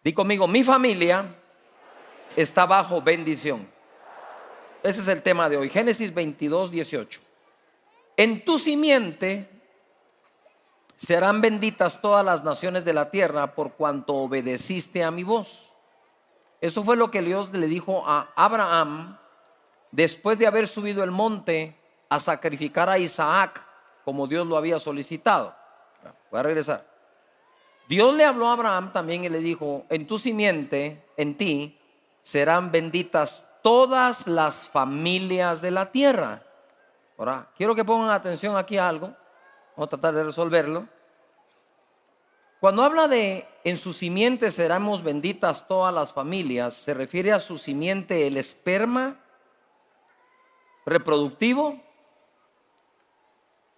Di conmigo, mi familia está bajo bendición. Ese es el tema de hoy. Génesis 22, 18. En tu simiente serán benditas todas las naciones de la tierra por cuanto obedeciste a mi voz. Eso fue lo que Dios le dijo a Abraham después de haber subido el monte a sacrificar a Isaac como Dios lo había solicitado. Voy a regresar. Dios le habló a Abraham también y le dijo, en tu simiente, en ti, serán benditas todas las familias de la tierra. Ahora, quiero que pongan atención aquí a algo. Vamos a tratar de resolverlo. Cuando habla de en su simiente seremos benditas todas las familias, se refiere a su simiente el esperma reproductivo,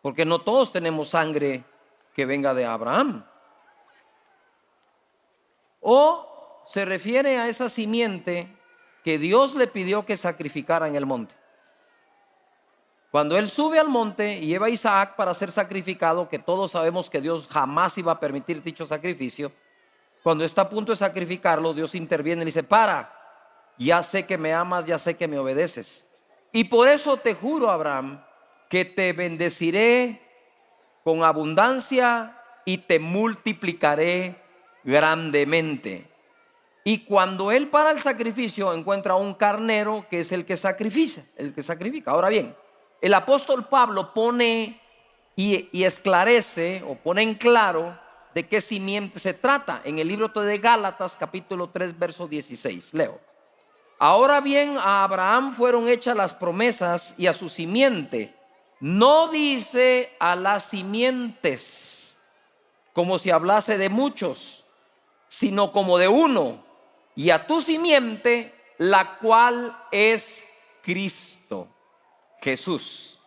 porque no todos tenemos sangre que venga de Abraham. O se refiere a esa simiente que Dios le pidió que sacrificara en el monte. Cuando él sube al monte y lleva a Isaac para ser sacrificado, que todos sabemos que Dios jamás iba a permitir dicho sacrificio, cuando está a punto de sacrificarlo, Dios interviene y le dice, para, ya sé que me amas, ya sé que me obedeces. Y por eso te juro, Abraham, que te bendeciré con abundancia y te multiplicaré grandemente. Y cuando él para el sacrificio encuentra un carnero que es el que sacrifica. Ahora bien, el apóstol Pablo pone y esclarece o pone en claro de qué simiente se trata en el libro de Gálatas capítulo 3 verso 16. Leo. Ahora bien, a Abraham fueron hechas las promesas y a su simiente. No dice a las simientes como si hablase de muchos, sino como de uno, y a tu simiente, la cual es Cristo Jesús.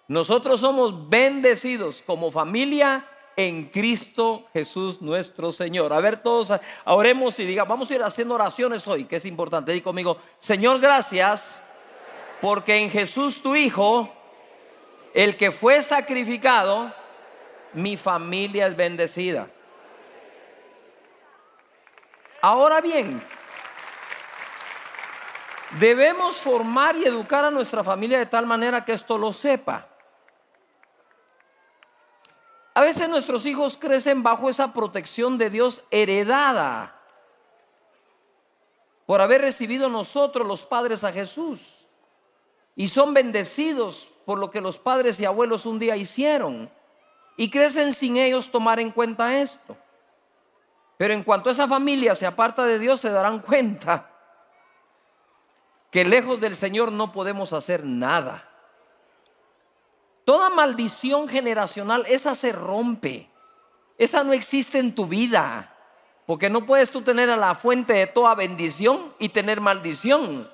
Nosotros somos bendecidos como familia en Cristo Jesús nuestro Señor. A ver, todos oremos y digamos, vamos a ir haciendo oraciones hoy, que es importante. Di conmigo, Señor, gracias, porque en Jesús tu Hijo, el que fue sacrificado, mi familia es bendecida. Ahora bien, debemos formar y educar a nuestra familia de tal manera que esto lo sepa. A veces nuestros hijos crecen bajo esa protección de Dios heredada por haber recibido nosotros los padres a Jesús, y son bendecidos por lo que los padres y abuelos un día hicieron, y crecen sin ellos tomar en cuenta esto. Pero en cuanto esa familia se aparta de Dios, se darán cuenta que lejos del Señor no podemos hacer nada. Toda maldición generacional, esa se rompe. Esa no existe en tu vida, porque no puedes tú tener a la fuente de toda bendición y tener maldición.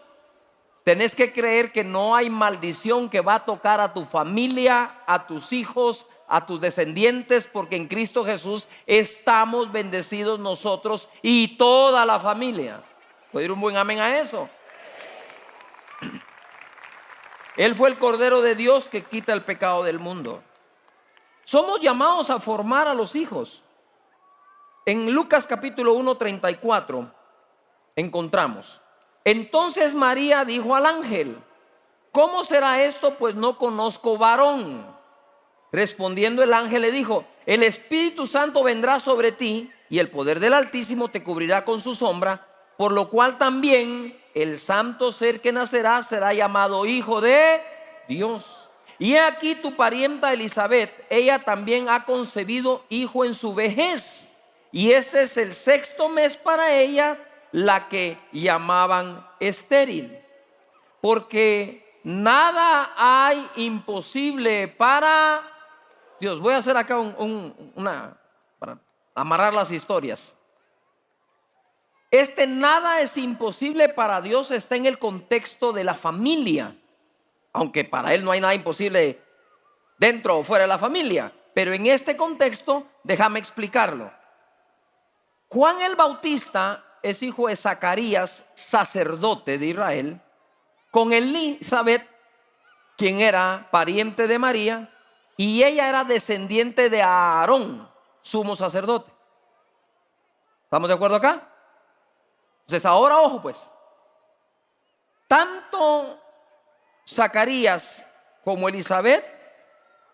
Tenés que creer que no hay maldición que va a tocar a tu familia, a tus hijos, a tus descendientes, porque en Cristo Jesús estamos bendecidos nosotros y toda la familia. ¿Puede ir un buen amén a eso? Él fue el Cordero de Dios que quita el pecado del mundo. Somos llamados a formar a los hijos. En Lucas capítulo 1, 34 encontramos: entonces María dijo al ángel, ¿cómo será esto? Pues no conozco varón. Respondiendo el ángel le dijo, el Espíritu Santo vendrá sobre ti y el poder del Altísimo te cubrirá con su sombra, por lo cual también el santo ser que nacerá será llamado Hijo de Dios. Y he aquí tu parienta Elizabeth, ella también ha concebido hijo en su vejez, y este es el 6º mes para ella, la que llamaban estéril, porque nada hay imposible para Dios. Voy a hacer acá para amarrar las historias. Nada es imposible para Dios está en el contexto de la familia, aunque para Él no hay nada imposible dentro o fuera de la familia, pero en este contexto déjame explicarlo. Juan el Bautista es hijo de Zacarías, sacerdote de Israel, con Elizabeth, quien era pariente de María, y ella era descendiente de Aarón, sumo sacerdote. ¿Estamos de acuerdo acá? Entonces ahora ojo pues, tanto Zacarías como Elizabeth,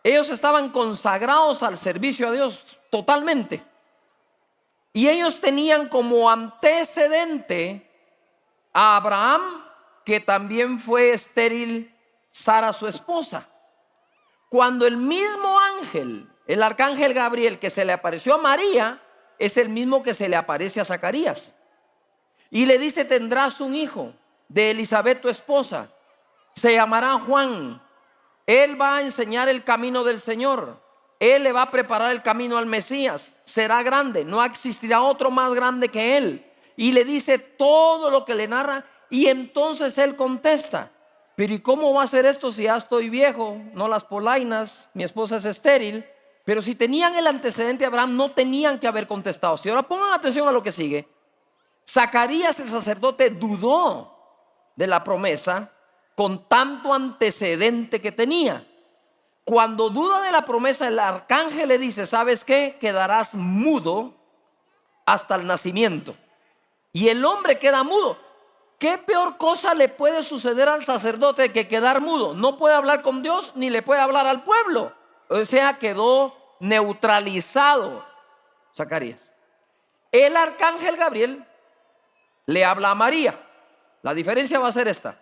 ellos estaban consagrados al servicio a Dios totalmente. Y ellos tenían como antecedente a Abraham, que también fue estéril Sara su esposa. Cuando el mismo ángel, el arcángel Gabriel, que se le apareció a María, es el mismo que se le aparece a Zacarías. Y le dice: tendrás un hijo de Elizabeth tu esposa, se llamará Juan. Él va a enseñar el camino del Señor. Él le va a preparar el camino al Mesías. Será grande, no existirá otro más grande que él. Y le dice todo lo que le narra. Y entonces él contesta: pero ¿y cómo va a ser esto si ya estoy viejo? No las polainas, mi esposa es estéril. Pero si tenían el antecedente de Abraham, no tenían que haber contestado. Si ahora pongan atención a lo que sigue. Zacarías el sacerdote dudó de la promesa con tanto antecedente que tenía. Cuando duda de la promesa, el arcángel le dice: ¿sabes qué? Quedarás mudo hasta el nacimiento. Y el hombre queda mudo. ¿Qué peor cosa le puede suceder al sacerdote que quedar mudo? No puede hablar con Dios ni le puede hablar al pueblo. O sea, quedó neutralizado Zacarías. El arcángel Gabriel le habla a María. La diferencia va a ser esta: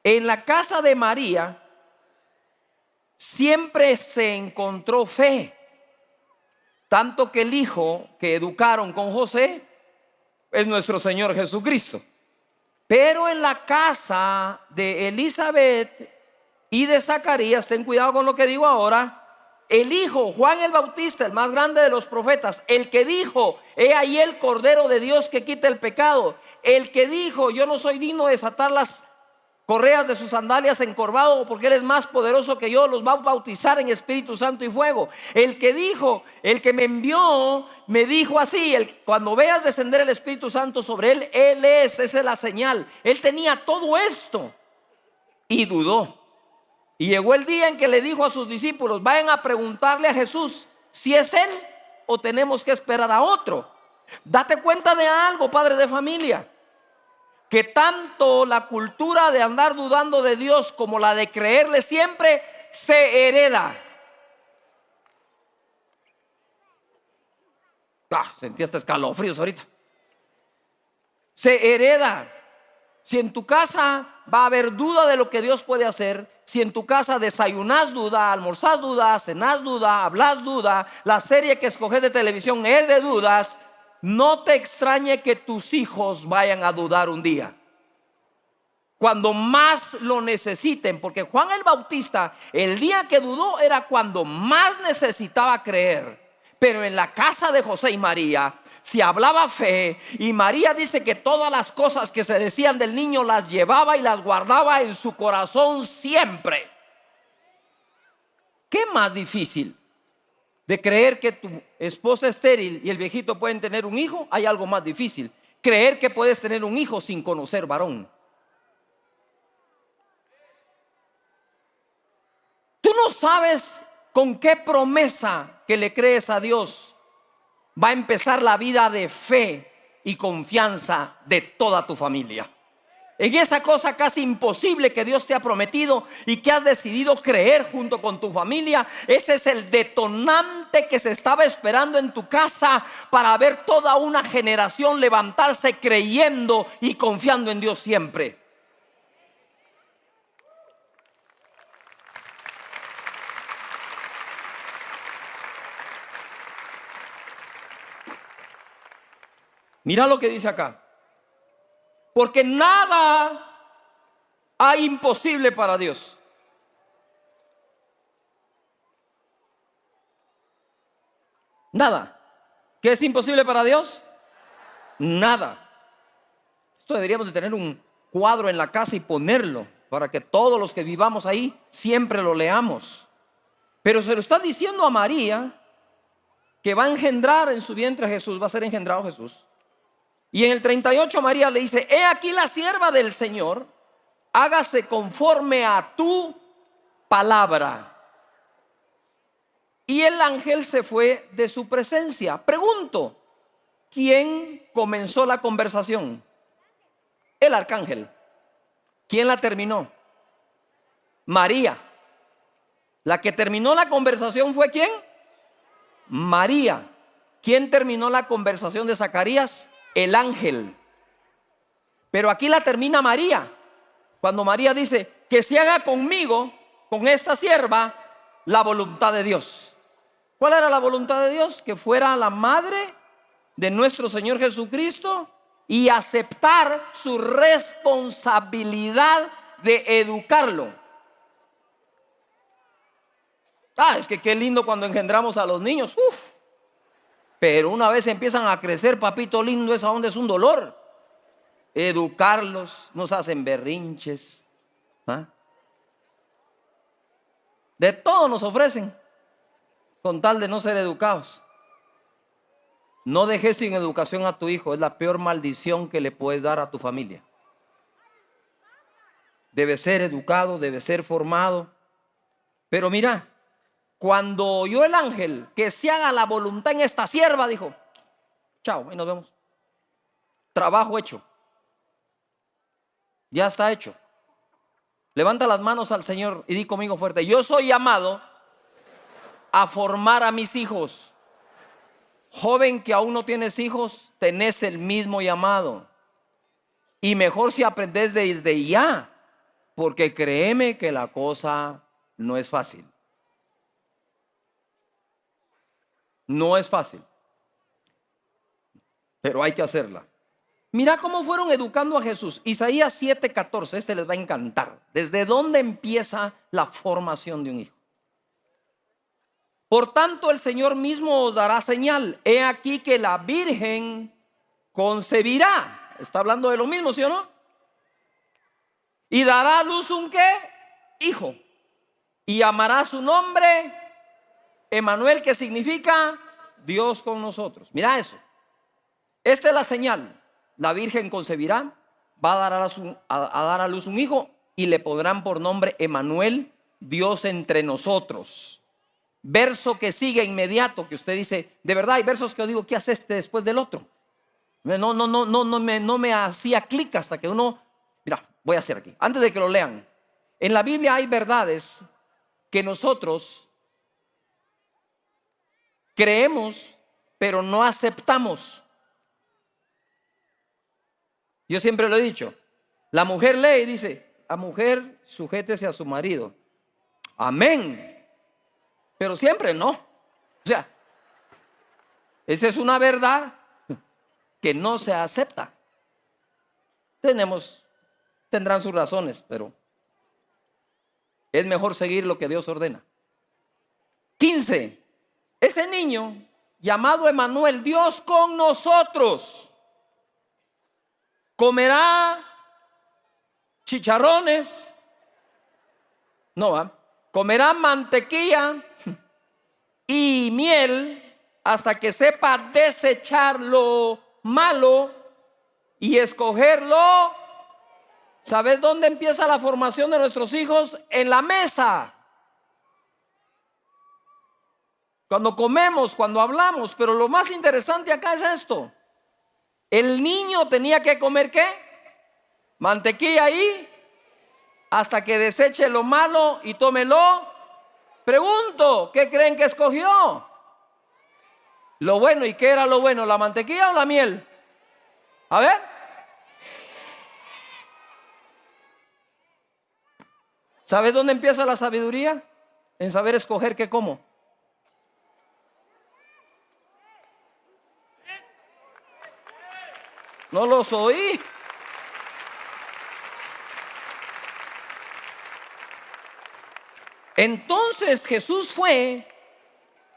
en la casa de María siempre se encontró fe, tanto que el hijo que educaron con José es nuestro Señor Jesucristo. Pero en la casa de Elizabeth y de Zacarías, ten cuidado con lo que digo ahora, el hijo Juan el Bautista, el más grande de los profetas, el que dijo: he ahí el Cordero de Dios que quita el pecado, el que dijo: yo no soy digno de desatar las correas de sus sandalias encorvado, porque él es más poderoso que yo, los va a bautizar en Espíritu Santo y fuego. El que dijo, el que me envió, me dijo así: cuando veas descender el Espíritu Santo sobre él, esa es la señal. Él tenía todo esto y dudó. Y llegó el día en que le dijo a sus discípulos: vayan a preguntarle a Jesús si es él o tenemos que esperar a otro. Date cuenta de algo, padre de familia, que tanto la cultura de andar dudando de Dios como la de creerle siempre se hereda. Sentí hasta escalofríos ahorita. Se hereda. Si en tu casa va a haber duda de lo que Dios puede hacer, si en tu casa desayunás duda, almorzás duda, cenás duda, hablas duda, la serie que escoges de televisión es de dudas, no te extrañe que tus hijos vayan a dudar un día, cuando más lo necesiten. Porque Juan el Bautista, el día que dudó era cuando más necesitaba creer. Pero en la casa de José y María se hablaba fe, y María dice que todas las cosas que se decían del niño las llevaba y las guardaba en su corazón siempre. ¿Qué más difícil de creer que tu esposa estéril y el viejito pueden tener un hijo? Hay algo más difícil: creer que puedes tener un hijo sin conocer varón. Tú no sabes con qué promesa que le crees a Dios va a empezar la vida de fe y confianza de toda tu familia. En esa cosa casi imposible que Dios te ha prometido y que has decidido creer junto con tu familia, ese es el detonante que se estaba esperando en tu casa para ver toda una generación levantarse creyendo y confiando en Dios siempre. Mira lo que dice acá: porque nada hay imposible para Dios. Nada. ¿Qué es imposible para Dios? Nada. Esto deberíamos de tener un cuadro en la casa y ponerlo para que todos los que vivamos ahí siempre lo leamos. Pero se lo está diciendo a María, que va a engendrar en su vientre a Jesús, va a ser engendrado Jesús. Y en el 38 María le dice: he aquí la sierva del Señor, hágase conforme a tu palabra. Y el ángel se fue de su presencia. Pregunto: ¿quién comenzó la conversación? El arcángel. ¿Quién la terminó? María. La que terminó la conversación fue ¿quién? María. ¿Quién terminó la conversación de Zacarías? El ángel. Pero aquí la termina María. Cuando María dice que se haga conmigo, con esta sierva, la voluntad de Dios. ¿Cuál era la voluntad de Dios? Que fuera la madre de nuestro Señor Jesucristo y aceptar su responsabilidad de educarlo. Es que qué lindo cuando engendramos a los niños. Pero una vez empiezan a crecer, papito lindo, esa onda es un dolor. Educarlos, nos hacen berrinches. De todo nos ofrecen con tal de no ser educados. No dejes sin educación a tu hijo. Es la peor maldición que le puedes dar a tu familia. Debe ser educado, debe ser formado. Pero mira, cuando oyó el ángel que se haga la voluntad en esta sierva, dijo: chao, ahí nos vemos. Trabajo hecho. Ya está hecho. Levanta las manos al Señor y di conmigo fuerte: yo soy llamado a formar a mis hijos. Joven que aún no tienes hijos, tenés el mismo llamado. Y mejor si aprendes desde ya, porque créeme que la cosa no es fácil. No es fácil, pero hay que hacerla. Mira cómo fueron educando a Jesús. Isaías 7:14, este les va a encantar. ¿Desde dónde empieza la formación de un hijo? Por tanto, el Señor mismo os dará señal. He aquí que la Virgen concebirá. Está hablando de lo mismo, ¿sí o no? Y dará a luz un ¿qué? Hijo. Y llamará su nombre Emanuel, que significa Dios con nosotros. Mira eso. Esta es la señal. La Virgen concebirá, va a dar a luz un hijo y le pondrán por nombre Emanuel, Dios entre nosotros. Verso que sigue inmediato, que usted dice, de verdad hay versos que yo digo, ¿qué hace este después del otro? No me hacía clic hasta que uno, mira, voy a hacer aquí, antes de que lo lean. En la Biblia hay verdades que nosotros creemos, pero no aceptamos. Yo siempre lo he dicho, la mujer lee y dice: a mujer, sujétese a su marido. Amén. Pero siempre no. O sea, esa es una verdad que no se acepta. Tendrán sus razones, pero es mejor seguir lo que Dios ordena. 15. Ese niño llamado Emanuel, Dios con nosotros, comerá chicharrones, comerá mantequilla y miel hasta que sepa desechar lo malo y escogerlo. ¿Sabes dónde empieza la formación de nuestros hijos? En la mesa. Cuando comemos, cuando hablamos. Pero lo más interesante acá es esto: el niño tenía que comer ¿qué? Mantequilla ahí hasta que deseche lo malo y tómelo. Pregunto, ¿qué creen que escogió? Lo bueno. ¿Y qué era lo bueno? ¿La mantequilla o la miel? A ver. ¿Sabes dónde empieza la sabiduría? En saber escoger qué como. No los oí. Entonces Jesús fue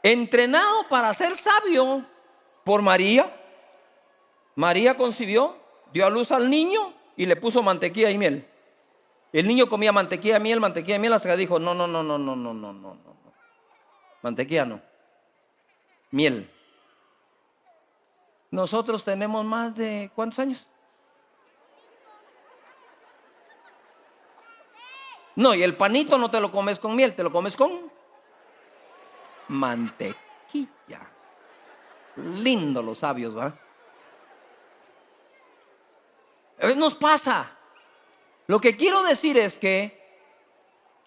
entrenado para ser sabio por María. María concibió, dio a luz al niño y le puso mantequilla y miel. El niño comía mantequilla y miel, hasta que dijo: no. Mantequilla no. Miel. Nosotros tenemos más de ¿cuántos años? No, y el panito no te lo comes con miel, te lo comes con mantequilla. Lindo los sabios, ¿va? Nos pasa. Lo que quiero decir es que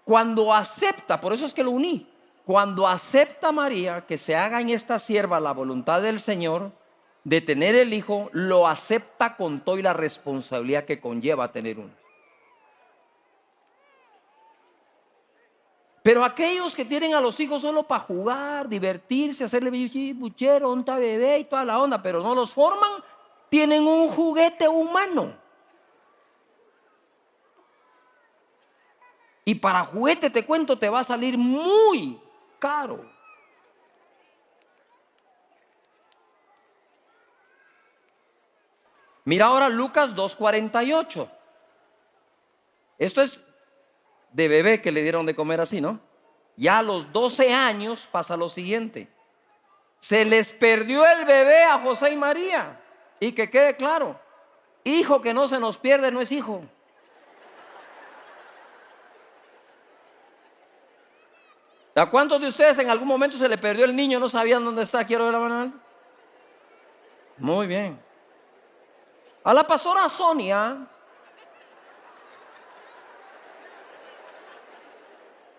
cuando acepta, por eso es que lo uní, cuando acepta María que se haga en esta sierva la voluntad del Señor de tener el hijo, lo acepta con toda la responsabilidad que conlleva tener uno. Pero aquellos que tienen a los hijos solo para jugar, divertirse, hacerle buchero, onta bebé y toda la onda, pero no los forman, tienen un juguete humano. Y para juguete, te cuento, te va a salir muy caro. Mira ahora Lucas 2:48. Esto es de bebé que le dieron de comer así, ¿no? Ya a los 12 años pasa lo siguiente. Se les perdió el bebé a José y María. Y que quede claro, hijo que no se nos pierde no es hijo. ¿A cuántos de ustedes en algún momento se le perdió el niño? ¿No sabían dónde está? Quiero ver la mano. Muy bien. A la pastora Sonia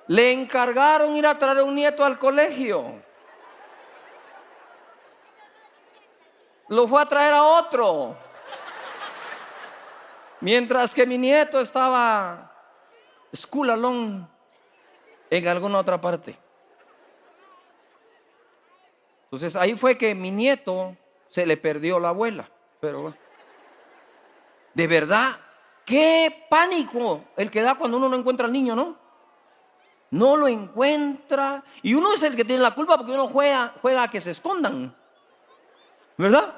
le encargaron ir a traer un nieto al colegio. Lo fue a traer a otro. Mientras que mi nieto estaba school alone en alguna otra parte. Entonces ahí fue que mi nieto se le perdió la abuela. Pero de verdad, qué pánico el que da cuando uno no encuentra al niño, ¿no? No lo encuentra. Y uno es el que tiene la culpa porque uno juega a que se escondan, ¿verdad?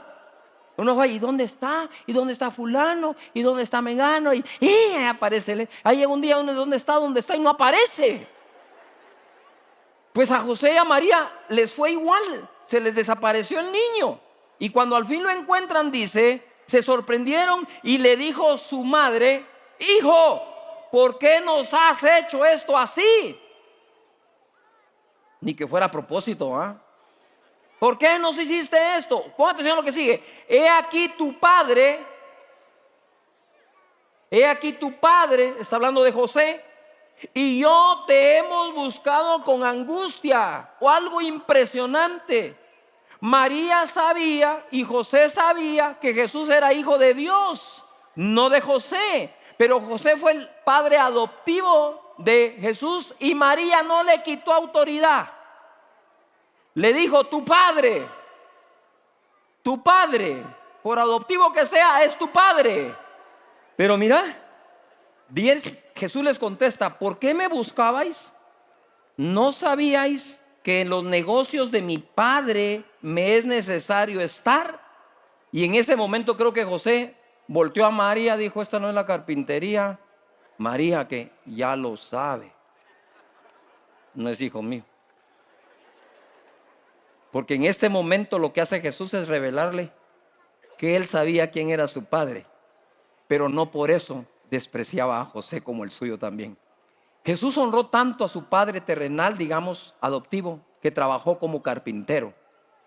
Uno va, ¿y dónde está? ¿Y dónde está fulano? ¿Y dónde está Mengano? Y ahí aparece. Ahí llega un día, ¿dónde está? ¿Dónde está? Y no aparece. Pues a José y a María les fue igual. Se les desapareció el niño. Y cuando al fin lo encuentran, dice, se sorprendieron y le dijo su madre: hijo, ¿por qué nos has hecho esto así? Ni que fuera a propósito, ¿ah? ¿Por qué nos hiciste esto? Pon atención a lo que sigue. He aquí tu padre, está hablando de José, y yo te hemos buscado con angustia. O algo impresionante. María sabía y José sabía que Jesús era hijo de Dios, no de José. Pero José fue el padre adoptivo de Jesús y María no le quitó autoridad. Le dijo: tu padre, por adoptivo que sea, es tu padre. Pero mira, Jesús les contesta: ¿por qué me buscabais? ¿No sabíais que en los negocios de mi padre me es necesario estar? Y en ese momento creo que José volteó a María, dijo: esta no es la carpintería. María, que ya lo sabe, no es hijo mío. Porque en este momento lo que hace Jesús es revelarle que él sabía quién era su padre, pero no por eso despreciaba a José como el suyo también. Jesús honró tanto a su padre terrenal, digamos, adoptivo, que trabajó como carpintero,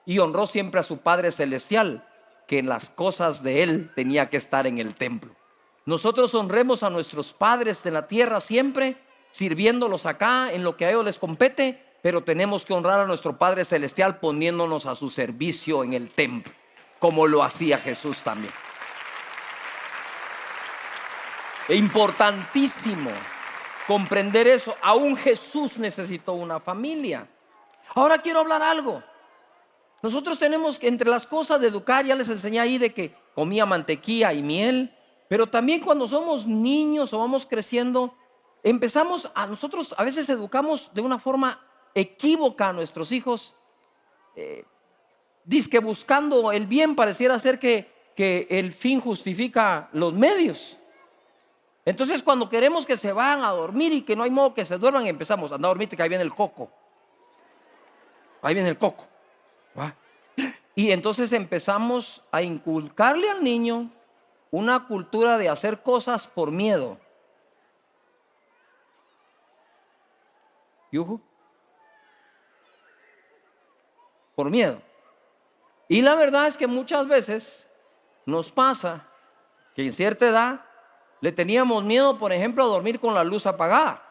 y honró siempre a su Padre celestial, que en las cosas de él tenía que estar en el templo. Nosotros honremos a nuestros padres de la tierra siempre, sirviéndolos acá en lo que a ellos les compete, pero tenemos que honrar a nuestro Padre celestial poniéndonos a su servicio en el templo, como lo hacía Jesús también. Es importantísimo comprender eso. Aún Jesús necesitó una familia. Ahora quiero hablar algo. Nosotros tenemos que, entre las cosas de educar, ya les enseñé ahí de que comía mantequilla y miel, pero también cuando somos niños o vamos creciendo, nosotros a veces educamos de una forma equívoca a nuestros hijos, dizque buscando el bien. Pareciera ser que el fin justifica los medios. Entonces cuando queremos que se van a dormir y que no hay modo que se duerman, empezamos: anda a dormirte que ahí viene el coco. Ahí viene el coco. ¿Va? Y entonces empezamos a inculcarle al niño una cultura de hacer cosas por miedo. ¿Yuhu? Por miedo. Y la verdad es que muchas veces nos pasa que en cierta edad le teníamos miedo, por ejemplo, a dormir con la luz apagada.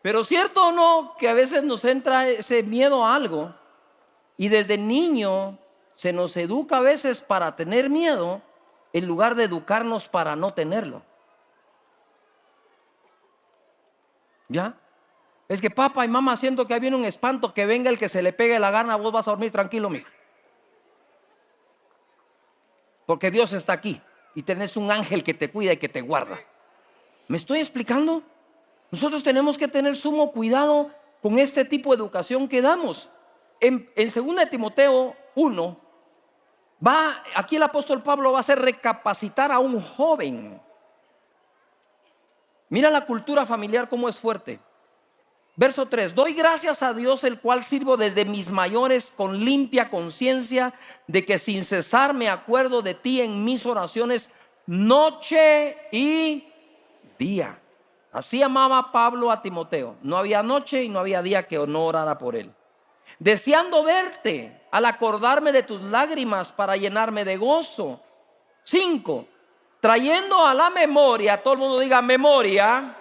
Pero cierto o no que a veces nos entra ese miedo a algo y desde niño se nos educa a veces para tener miedo en lugar de educarnos para no tenerlo. ¿Ya? Es que papá y mamá, siento que ahí viene un espanto, que venga el que se le pegue la gana, vos vas a dormir tranquilo, mijo. Porque Dios está aquí y tenés un ángel que te cuida y que te guarda. ¿Me estoy explicando? Nosotros tenemos que tener sumo cuidado con este tipo de educación que damos. En 2 Timoteo 1, aquí el apóstol Pablo va a hacer recapacitar a un joven. Mira la cultura familiar cómo es fuerte. Verso 3: doy gracias a Dios, el cual sirvo desde mis mayores con limpia conciencia, de que sin cesar me acuerdo de ti en mis oraciones noche y día. Así amaba Pablo a Timoteo. No había noche y no había día que no orara por él, deseando verte al acordarme de tus lágrimas para llenarme de gozo. 5, trayendo a la memoria, todo el mundo diga memoria.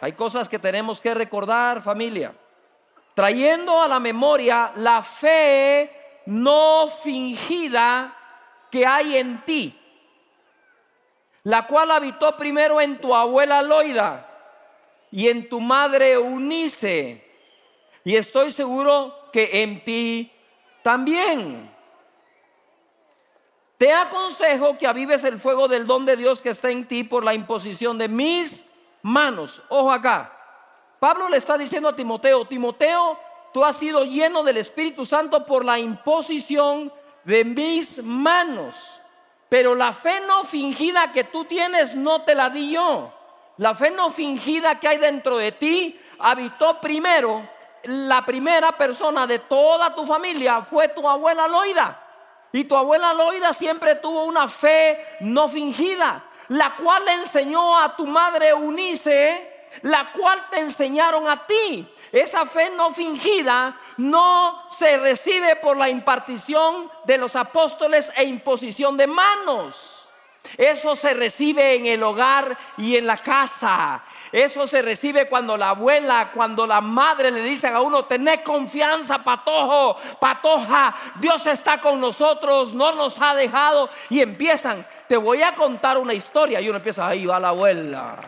Hay cosas que tenemos que recordar, familia. Trayendo a la memoria la fe no fingida que hay en ti, la cual habitó primero en tu abuela Loida y en tu madre Eunice, y estoy seguro que en ti también. Te aconsejo que avives el fuego del don de Dios que está en ti por la imposición de mis manos. Ojo acá, Pablo le está diciendo a Timoteo: Timoteo, tú has sido lleno del Espíritu Santo por la imposición de mis manos. Pero la fe no fingida que tú tienes no te la di yo. La fe no fingida que hay dentro de ti habitó primero. La primera persona de toda tu familia fue tu abuela Loida. Y tu abuela Loida siempre tuvo una fe no fingida, la cual le enseñó a tu madre Eunice, la cual te enseñaron a ti. Esa fe no fingida no se recibe por la impartición de los apóstoles e imposición de manos. Eso se recibe en el hogar y en la casa. Eso se recibe cuando la abuela, cuando la madre le dicen a uno: tené confianza, patojo, patoja, Dios está con nosotros, no nos ha dejado. Y empiezan: te voy a contar una historia. Y uno empieza: ahí va la abuela.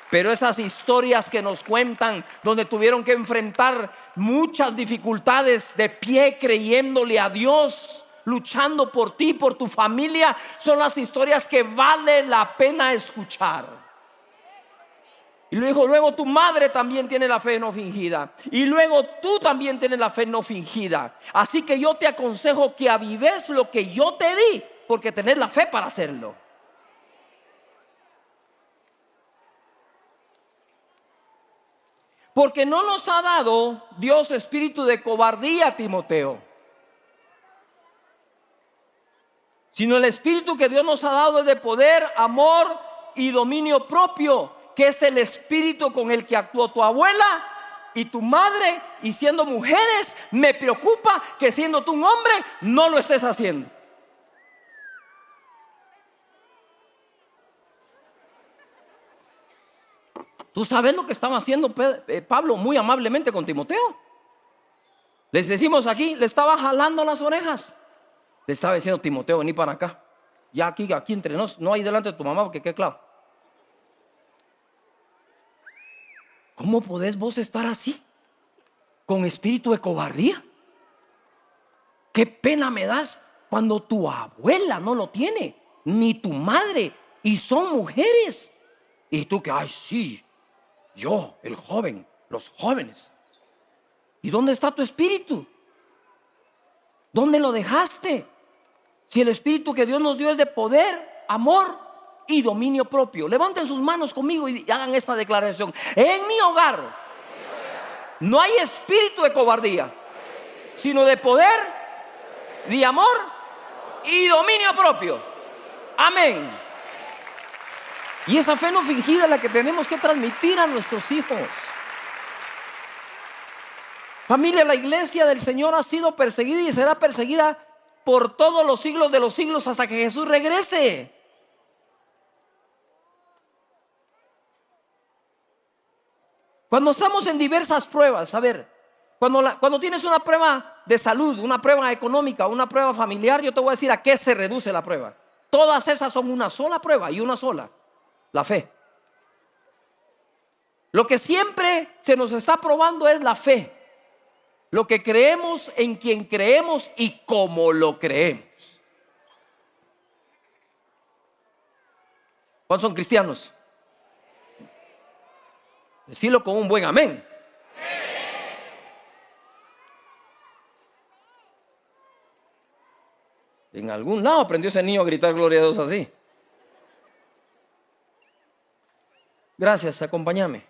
Pero esas historias que nos cuentan, donde tuvieron que enfrentar muchas dificultades de pie, creyéndole a Dios, luchando por ti, por tu familia, son las historias que vale la pena escuchar. Y luego tu madre también tiene la fe no fingida, y luego tú también tienes la fe no fingida. Así que yo te aconsejo que avives lo que yo te di, porque tenés la fe para hacerlo. Porque no nos ha dado Dios espíritu de cobardía, Timoteo, sino el espíritu que Dios nos ha dado es de poder, amor y dominio propio, que es el espíritu con el que actuó tu abuela y tu madre. Y siendo mujeres, me preocupa que siendo tú un hombre no lo estés haciendo. ¿Tú sabes lo que estaba haciendo Pablo muy amablemente con Timoteo? Les decimos aquí, le estaba jalando las orejas. Le estaba diciendo: Timoteo, vení para acá. Ya aquí entre nos, no hay delante de tu mamá, porque qué claro. ¿Cómo podés vos estar así? Con espíritu de cobardía. Qué pena me das cuando tu abuela no lo tiene, ni tu madre, y son mujeres. Y tú que, ay sí, yo, el joven, los jóvenes. ¿Y dónde está tu espíritu? ¿Dónde lo dejaste? Si el espíritu que Dios nos dio es de poder, amor y dominio propio. Levanten sus manos conmigo y hagan esta declaración: en mi hogar no hay espíritu de cobardía, sino de poder, de amor y dominio propio. Amén. Y esa fe no fingida es la que tenemos que transmitir a nuestros hijos. Familia, la iglesia del Señor ha sido perseguida y será perseguida por todos los siglos de los siglos hasta que Jesús regrese. Cuando estamos en diversas pruebas, a ver, cuando tienes una prueba de salud, una prueba económica, una prueba familiar, yo te voy a decir a qué se reduce la prueba. Todas esas son una sola prueba y una sola, la fe. Lo que siempre se nos está probando es la fe. Lo que creemos, en quien creemos y cómo lo creemos. ¿Cuántos son cristianos? Decirlo con un buen amén. En algún lado aprendió ese niño a gritar gloria a Dios así. Gracias, acompáñame.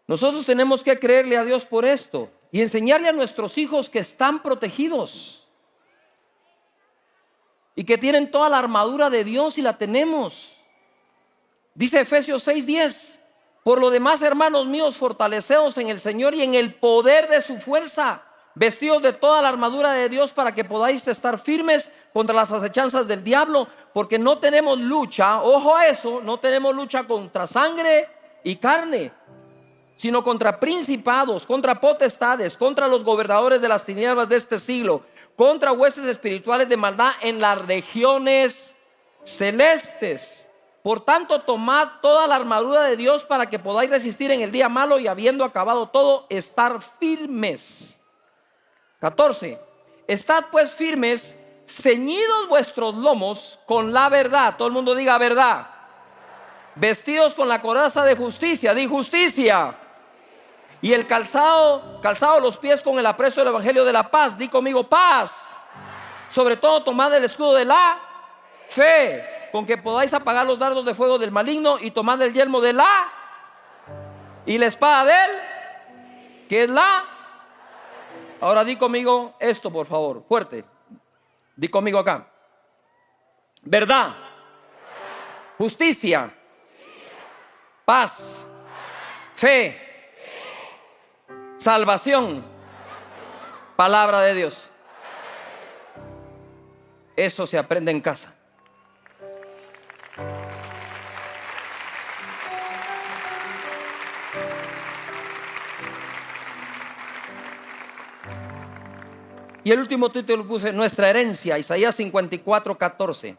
Nosotros tenemos que creerle a Dios por esto y enseñarle a nuestros hijos que están protegidos y que tienen toda la armadura de Dios y la tenemos. Dice Efesios 6:10: por lo demás, hermanos míos, fortaleceos en el Señor y en el poder de su fuerza, vestidos de toda la armadura de Dios para que podáis estar firmes contra las acechanzas del diablo, porque no tenemos lucha, ojo a eso, no tenemos lucha contra sangre y carne, sino contra principados, contra potestades, contra los gobernadores de las tinieblas de este siglo, contra huestes espirituales de maldad en las regiones celestes. Por tanto, tomad toda la armadura de Dios para que podáis resistir en el día malo y habiendo acabado todo, estar firmes. 14. Estad pues firmes, ceñidos vuestros lomos con la verdad. Todo el mundo diga verdad. Vestidos con la coraza de justicia. Di justicia. Y el calzado los pies con el aprecio del evangelio de la paz. Di conmigo paz. Sobre todo tomad el escudo de la fe, con que podáis apagar los dardos de fuego del maligno, y tomad el yelmo de la y la espada de él, que es la. Ahora di conmigo esto, por favor, fuerte. Di conmigo acá. Verdad, justicia, paz, fe, salvación, palabra de Dios. Eso se aprende en casa. Y el último título puse nuestra herencia, Isaías 54:14.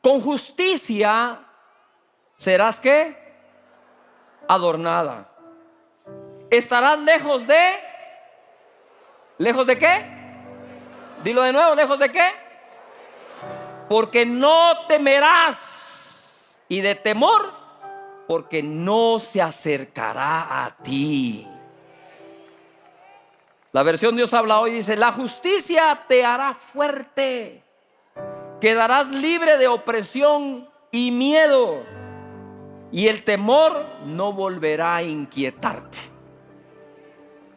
Con justicia serás ¿qué? Adornada. Estarás lejos de qué? Dilo de nuevo, lejos de qué? Porque no temerás, y de temor, porque no se acercará a ti. La versión Dios habla hoy dice: la justicia te hará fuerte, quedarás libre de opresión y miedo, y el temor no volverá a inquietarte.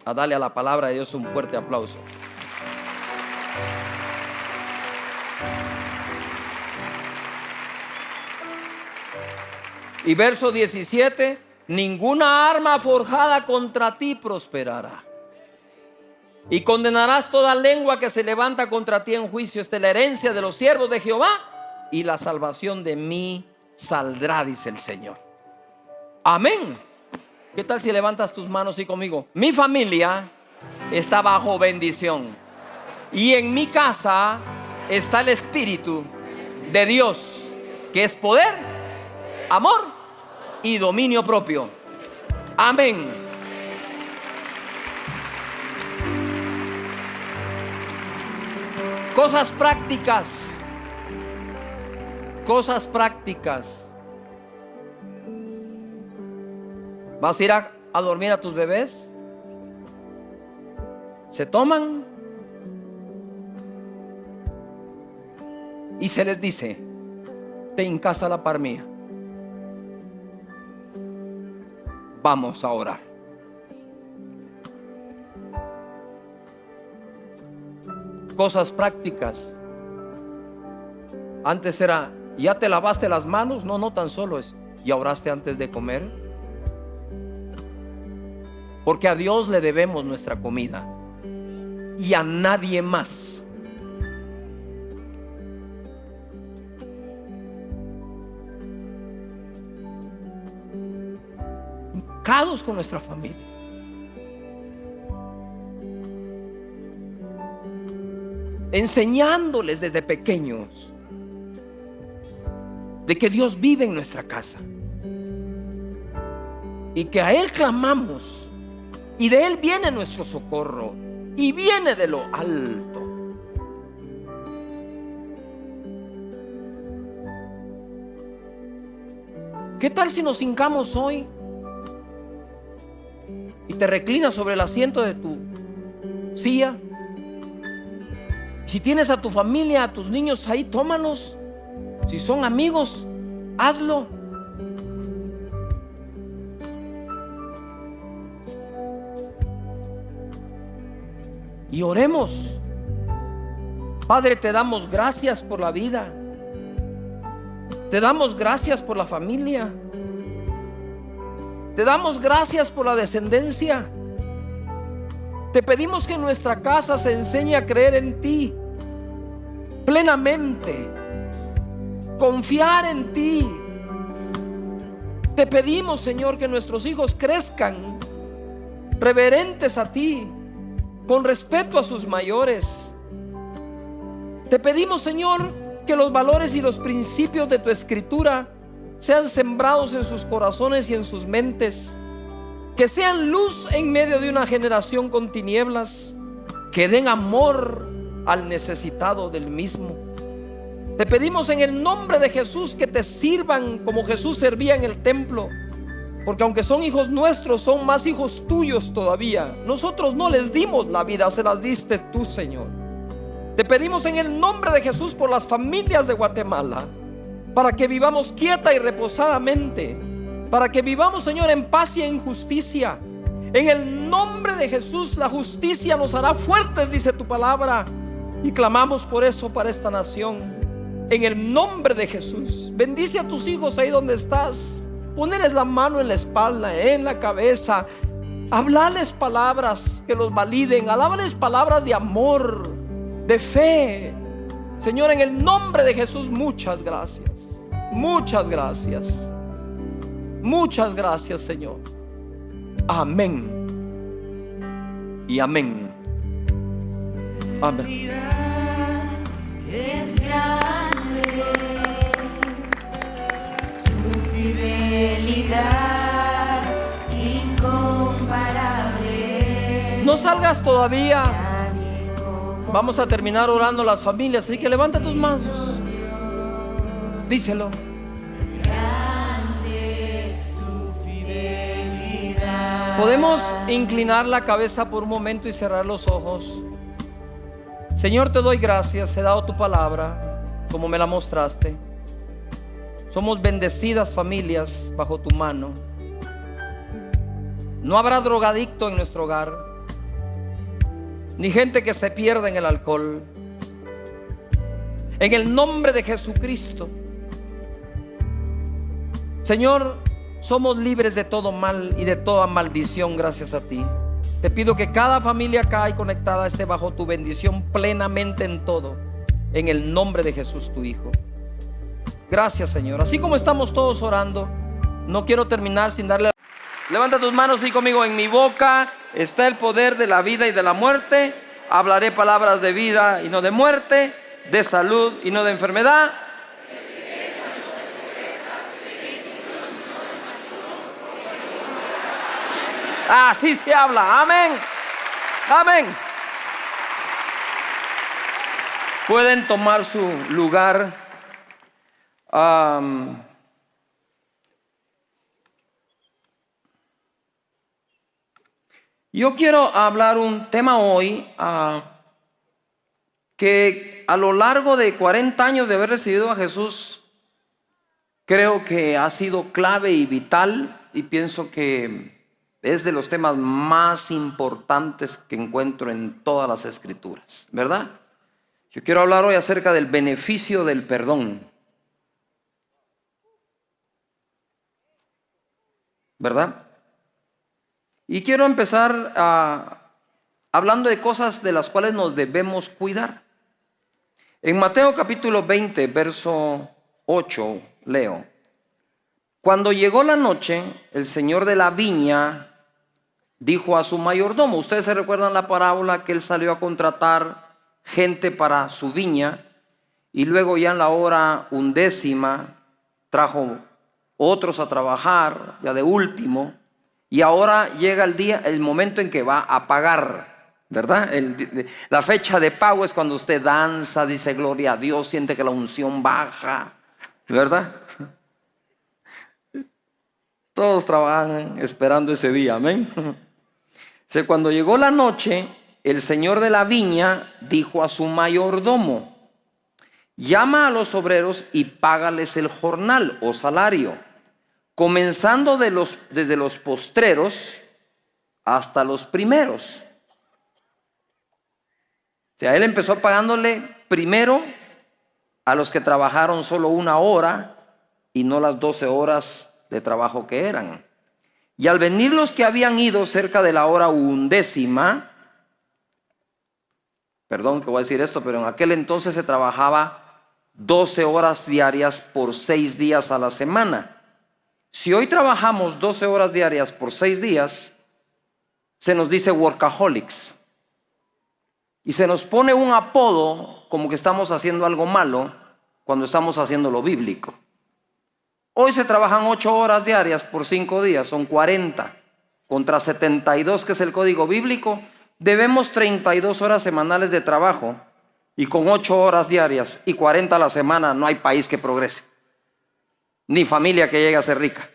A darle a la palabra de Dios un fuerte aplauso. Y verso 17: ninguna arma forjada contra ti prosperará, y condenarás toda lengua que se levanta contra ti en juicio. Esta es la herencia de los siervos de Jehová, y la salvación de mí saldrá, dice el Señor. Amén. ¿Qué tal si levantas tus manos y conmigo? Mi familia está bajo bendición, y en mi casa está el Espíritu de Dios, que es poder, amor y dominio propio. Amén. Cosas prácticas. Cosas prácticas. ¿Vas a ir a dormir a tus bebés? Se toman y se les dice: te hincas a la par mía, vamos a orar. Cosas prácticas. Antes era: ¿ya te lavaste las manos? No, no tan solo es: ¿ya oraste antes de comer? porque a Dios le debemos nuestra comida y a nadie más. Educados con nuestra familia. Enseñándoles desde pequeños de que Dios vive en nuestra casa y que a Él clamamos y de Él viene nuestro socorro y viene de lo alto. ¿Qué tal si nos hincamos hoy y te reclinas sobre el asiento de tu silla? Si tienes a tu familia, a tus niños ahí, tómalos. Si son amigos, hazlo. Y oremos. Padre, te damos gracias por la vida. Te damos gracias por la familia. Te damos gracias por la descendencia. Te pedimos que en nuestra casa se enseñe a creer en ti plenamente, confiar en ti. Te pedimos, Señor, que nuestros hijos crezcan reverentes a ti, con respeto a sus mayores. Te pedimos, Señor, que los valores y los principios de tu escritura sean sembrados en sus corazones y en sus mentes, que sean luz en medio de una generación con tinieblas, que den amor al necesitado del mismo. Te pedimos en el nombre de Jesús que te sirvan como Jesús servía en el templo, porque aunque son hijos nuestros, son más hijos tuyos todavía. Nosotros no les dimos la vida, se las diste tú, Señor. Te pedimos en el nombre de Jesús por las familias de Guatemala, para que vivamos quieta y reposadamente, para que vivamos, Señor, en paz y en justicia. En el nombre de Jesús, la justicia nos hará fuertes, dice tu palabra, y clamamos por eso para esta nación. En el nombre de Jesús, bendice a tus hijos ahí donde estás. Ponerles la mano en la espalda, en la cabeza. Hablarles palabras que los validen. Hablarles palabras de amor, de fe. Señor, en el nombre de Jesús, muchas gracias. Muchas gracias. Muchas gracias, Señor. Amén. Y amén. Amén. Es grande tu fidelidad incomparable. No salgas todavía. Vamos a terminar orando las familias, así que levanta tus manos. Díselo. Grande es tu fidelidad. Podemos inclinar la cabeza por un momento y cerrar los ojos. Señor, te doy gracias, he dado tu palabra como me la mostraste. Somos bendecidas familias bajo tu mano. No habrá drogadicto en nuestro hogar, ni gente que se pierda en el alcohol. En el nombre de Jesucristo, Señor, somos libres de todo mal y de toda maldición gracias a ti. Te pido que cada familia acá y conectada esté bajo tu bendición plenamente en todo, en el nombre de Jesús tu Hijo. Gracias, Señor. Así como estamos todos orando, no quiero terminar sin darle... Levanta tus manos y conmigo. En mi boca está el poder de la vida y de la muerte. Hablaré palabras de vida y no de muerte, de salud y no de enfermedad. Así se habla. Amén. Amén. Pueden tomar su lugar. Yo quiero hablar un tema hoy que a lo largo de 40 años de haber recibido a Jesús, creo que ha sido clave y vital, y pienso que es de los temas más importantes que encuentro en todas las escrituras, ¿verdad? Yo quiero hablar hoy acerca del beneficio del perdón, ¿verdad? Y quiero empezar hablando de cosas de las cuales nos debemos cuidar. En Mateo capítulo 20, verso 8, leo: cuando llegó la noche, el señor de la viña dijo a su mayordomo. Ustedes se recuerdan la parábola que él salió a contratar gente para su viña y luego ya en la hora 11 trajo otros a trabajar, ya de último, y ahora llega el momento en que va a pagar, ¿verdad? La fecha de pago es cuando usted danza, dice gloria a Dios, siente que la unción baja, ¿verdad? Todos trabajan esperando ese día, amén. Cuando llegó la noche, el señor de la viña dijo a su mayordomo: llama a los obreros y págales el jornal o salario, comenzando desde los postreros hasta los primeros. O sea, él empezó pagándole primero a los que trabajaron solo 1 hora y no las 12 horas de trabajo que eran. Y al venir los que habían ido cerca de la hora 11, perdón que voy a decir esto, pero en aquel entonces se trabajaba 12 horas diarias por 6 días a la semana. Si hoy trabajamos 12 horas diarias por 6 días, se nos dice workaholics. Y se nos pone un apodo como que estamos haciendo algo malo cuando estamos haciendo lo bíblico. Hoy se trabajan 8 horas diarias por 5 días, son 40. Contra 72, que es el código bíblico, debemos 32 horas semanales de trabajo. Y con 8 horas diarias y 40 a la semana no hay país que progrese, ni familia que llegue a ser rica.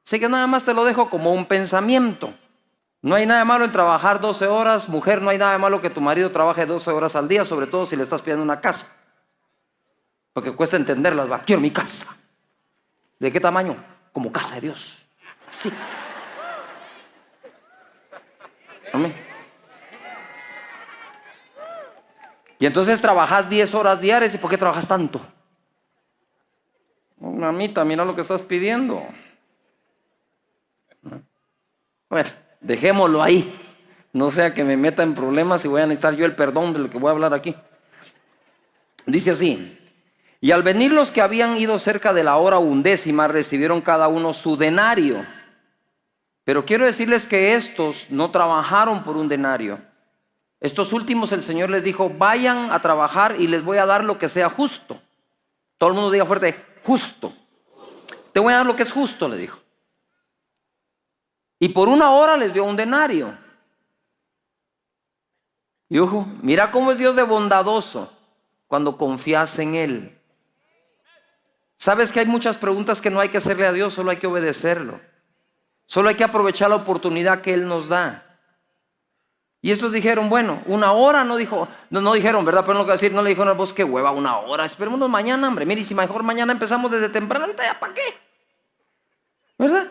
Así que nada más te lo dejo como un pensamiento. No hay nada malo en trabajar 12 horas. Mujer, no hay nada malo que tu marido trabaje 12 horas al día, sobre todo si le estás pidiendo una casa. Porque cuesta entenderlas, va, quiero mi casa. ¿De qué tamaño? Como casa de Dios. Sí. Amén. Y entonces trabajas 10 horas diarias. ¿Y por qué trabajas tanto? Oh, mamita, mira lo que estás pidiendo. Bueno, dejémoslo ahí. No sea que me meta en problemas y voy a necesitar yo el perdón de lo que voy a hablar aquí. Dice así: y al venir los que habían ido cerca de la hora 11, recibieron cada uno su denario. Pero quiero decirles que estos no trabajaron por un denario. Estos últimos el Señor les dijo: vayan a trabajar y les voy a dar lo que sea justo. Todo el mundo diga fuerte: justo. Te voy a dar lo que es justo, le dijo. Y por 1 hora les dio un denario. Y ojo, mira cómo es Dios de bondadoso cuando confías en Él. Sabes que hay muchas preguntas que no hay que hacerle a Dios, solo hay que obedecerlo. Solo hay que aprovechar la oportunidad que Él nos da. Y estos dijeron, bueno, 1 hora, no dijeron, ¿verdad? Pero no lo que decir, no le dijeron al vos, qué hueva, 1 hora, esperémonos mañana, hombre. Mire, y si mejor mañana empezamos desde temprano, ¿ya para qué? ¿Verdad?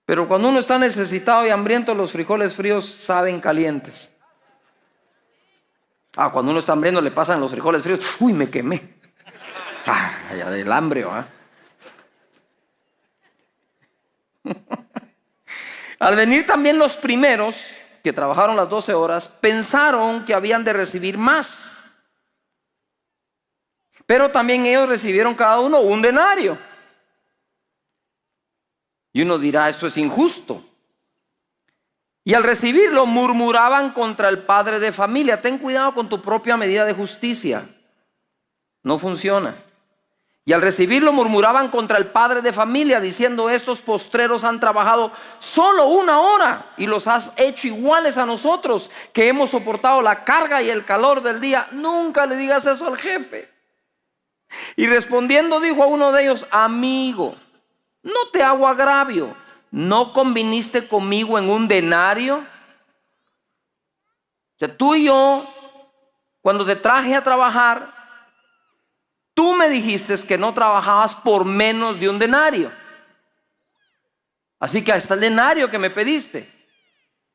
Pero cuando uno está necesitado y hambriento, los frijoles fríos saben calientes. Cuando uno está hambriento le pasan los frijoles fríos, uy, me quemé. Ya del hambre, ¿verdad? Al venir también los primeros, que trabajaron las 12 horas, pensaron que habían de recibir más. Pero también ellos recibieron cada uno un denario. Y uno dirá, esto es injusto. Y al recibirlo murmuraban contra el padre de familia. Ten cuidado con tu propia medida de justicia. No funciona. Y al recibirlo murmuraban contra el padre de familia, diciendo, estos postreros han trabajado solo 1 hora y los has hecho iguales a nosotros, que hemos soportado la carga y el calor del día. Nunca le digas eso al jefe. Y respondiendo dijo a uno de ellos, amigo, no te hago agravio, ¿no conviniste conmigo en un denario? O sea, tú y yo, cuando te traje a trabajar, tú me dijiste que no trabajabas por menos de un denario. Así que ahí está el denario que me pediste.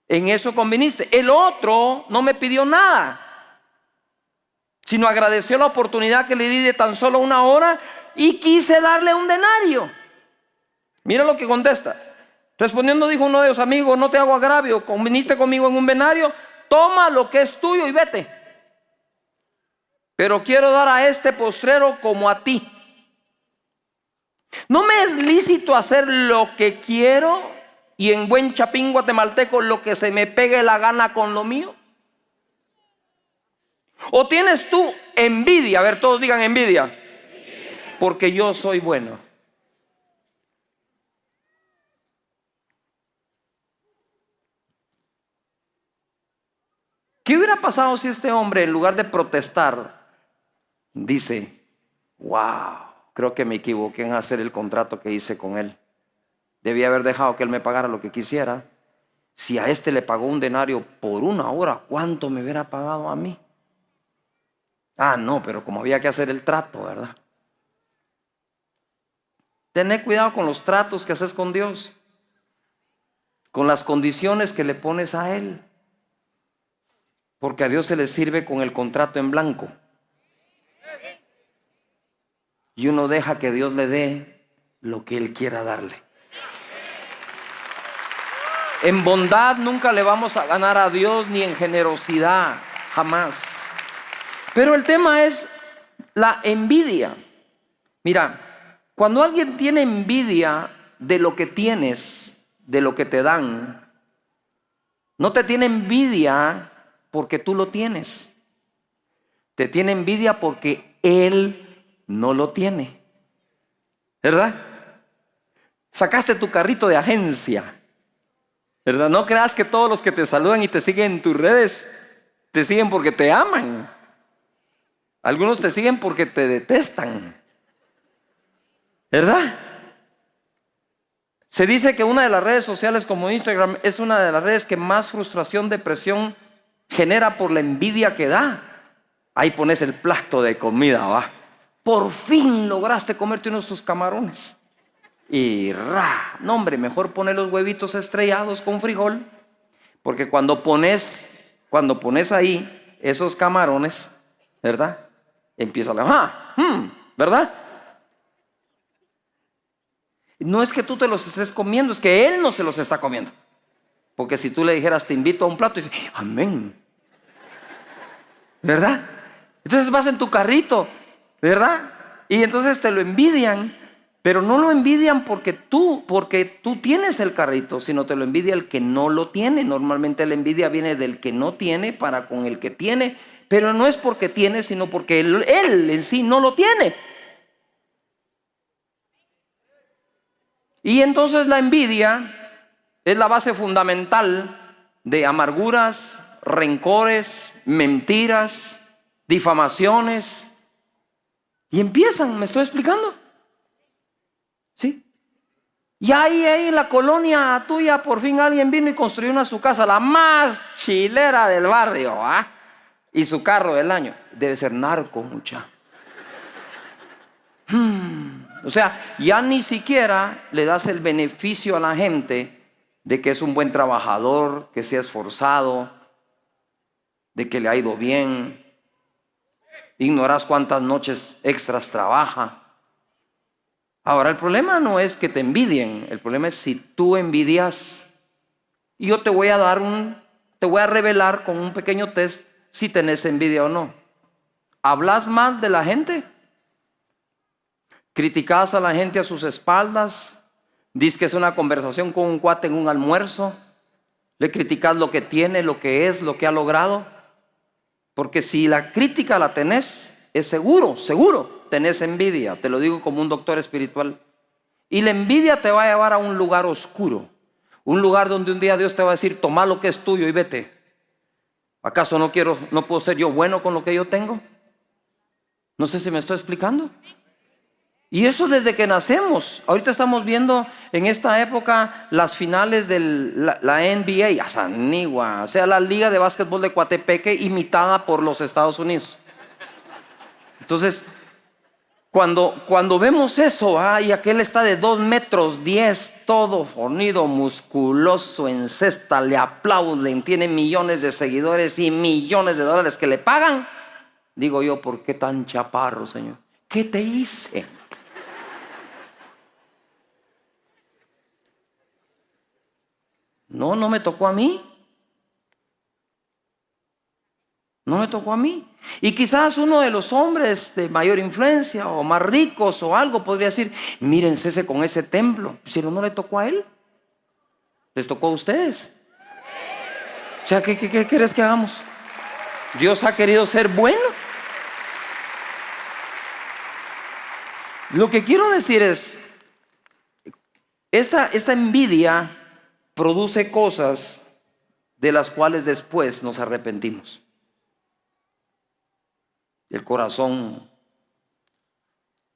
En eso conviniste. El otro no me pidió nada, sino agradeció la oportunidad que le di de tan solo 1 hora y quise darle un denario. Mira lo que contesta. Respondiendo dijo uno de ellos: amigo, no te hago agravio, viniste conmigo en un denario, toma lo que es tuyo y vete. Pero quiero dar a este postrero como a ti. ¿No me es lícito hacer lo que quiero y en buen chapín guatemalteco lo que se me pegue la gana con lo mío? ¿O tienes tú envidia? A ver, todos digan envidia. Porque yo soy bueno. ¿Qué hubiera pasado si este hombre, en lugar de protestar, dice: wow, creo que me equivoqué en hacer el contrato que hice con él? Debía haber dejado que él me pagara lo que quisiera. Si a este le pagó un denario por una hora, ¿cuánto me hubiera pagado a mí? Ah, no, pero como había que hacer el trato, ¿verdad? Tené cuidado con los tratos que haces con Dios, con las condiciones que le pones a Él, porque a Dios se le sirve con el contrato en blanco. Y uno deja que Dios le dé lo que Él quiera darle. En bondad nunca le vamos a ganar a Dios, ni en generosidad, jamás. Pero el tema es la envidia. Mira, cuando alguien tiene envidia de lo que tienes, de lo que te dan, no te tiene envidia porque tú lo tienes. Te tiene envidia porque él no lo tiene. ¿Verdad? Sacaste tu carrito de agencia. ¿Verdad? No creas que todos los que te saludan y te siguen en tus redes te siguen porque te aman. Algunos te siguen porque te detestan. ¿Verdad? Se dice que una de las redes sociales como Instagram es una de las redes que más frustración, depresión genera por la envidia que da. Ahí pones el plato de comida, va. Por fin lograste comerte unos de tus camarones. Y no, hombre, mejor poner los huevitos estrellados con frijol, porque cuando pones ahí esos camarones, ¿verdad? Empieza la ¿verdad? No es que tú te los estés comiendo, es que él no se los está comiendo. Porque si tú le dijeras: te invito a un plato, y dice: amén, ¿verdad? Entonces vas en tu carrito, ¿verdad? Y entonces te lo envidian, pero no lo envidian porque tú tienes el carrito, sino te lo envidia el que no lo tiene. Normalmente la envidia viene del que no tiene para con el que tiene, pero no es porque tiene, sino porque él en sí no lo tiene. Y entonces la envidia es la base fundamental de amarguras, rencores, mentiras, difamaciones. Y empiezan, ¿me estoy explicando? ¿Sí? Y ahí en la colonia tuya por fin alguien vino y construyó su casa, la más chilera del barrio, ¿ah? Y su carro del año. Debe ser narco, mucha. O sea, ya ni siquiera le das el beneficio a la gente de que es un buen trabajador, que se ha esforzado, de que le ha ido bien. Ignoras cuántas noches extras trabaja. Ahora, el problema no es que te envidien, el problema es si tú envidias. Y yo te voy a revelar con un pequeño test si tenés envidia o no. ¿Hablas mal de la gente? ¿Criticas a la gente a sus espaldas? ¿Dices que es una conversación con un cuate en un almuerzo? ¿Le criticas lo que tiene, lo que es, lo que ha logrado? Porque si la crítica la tenés, es seguro tenés envidia. Te lo digo como un doctor espiritual. Y la envidia te va a llevar a un lugar oscuro. Un lugar donde un día Dios te va a decir: toma lo que es tuyo y vete. ¿Acaso no puedo ser yo bueno con lo que yo tengo? No sé si me estoy explicando. Y eso desde que nacemos. Ahorita estamos viendo en esta época las finales de la NBA, Asanigua, o sea, la liga de básquetbol de Coatepeque, imitada por los Estados Unidos. Entonces, cuando vemos eso, y aquel está de 2 metros 10, todo fornido, musculoso, en cesta, le aplauden, tiene millones de seguidores y millones de dólares que le pagan. Digo yo: ¿por qué tan chaparro, Señor? ¿Qué te hice? No, no me tocó a mí. No me tocó a mí. Y quizás uno de los hombres de mayor influencia o más ricos o algo podría decir, mírense con ese templo. Si no le tocó a él, les tocó a ustedes. O sea, ¿qué quieres que hagamos? Dios ha querido ser bueno. Lo que quiero decir es, esta envidia produce cosas de las cuales después nos arrepentimos. El corazón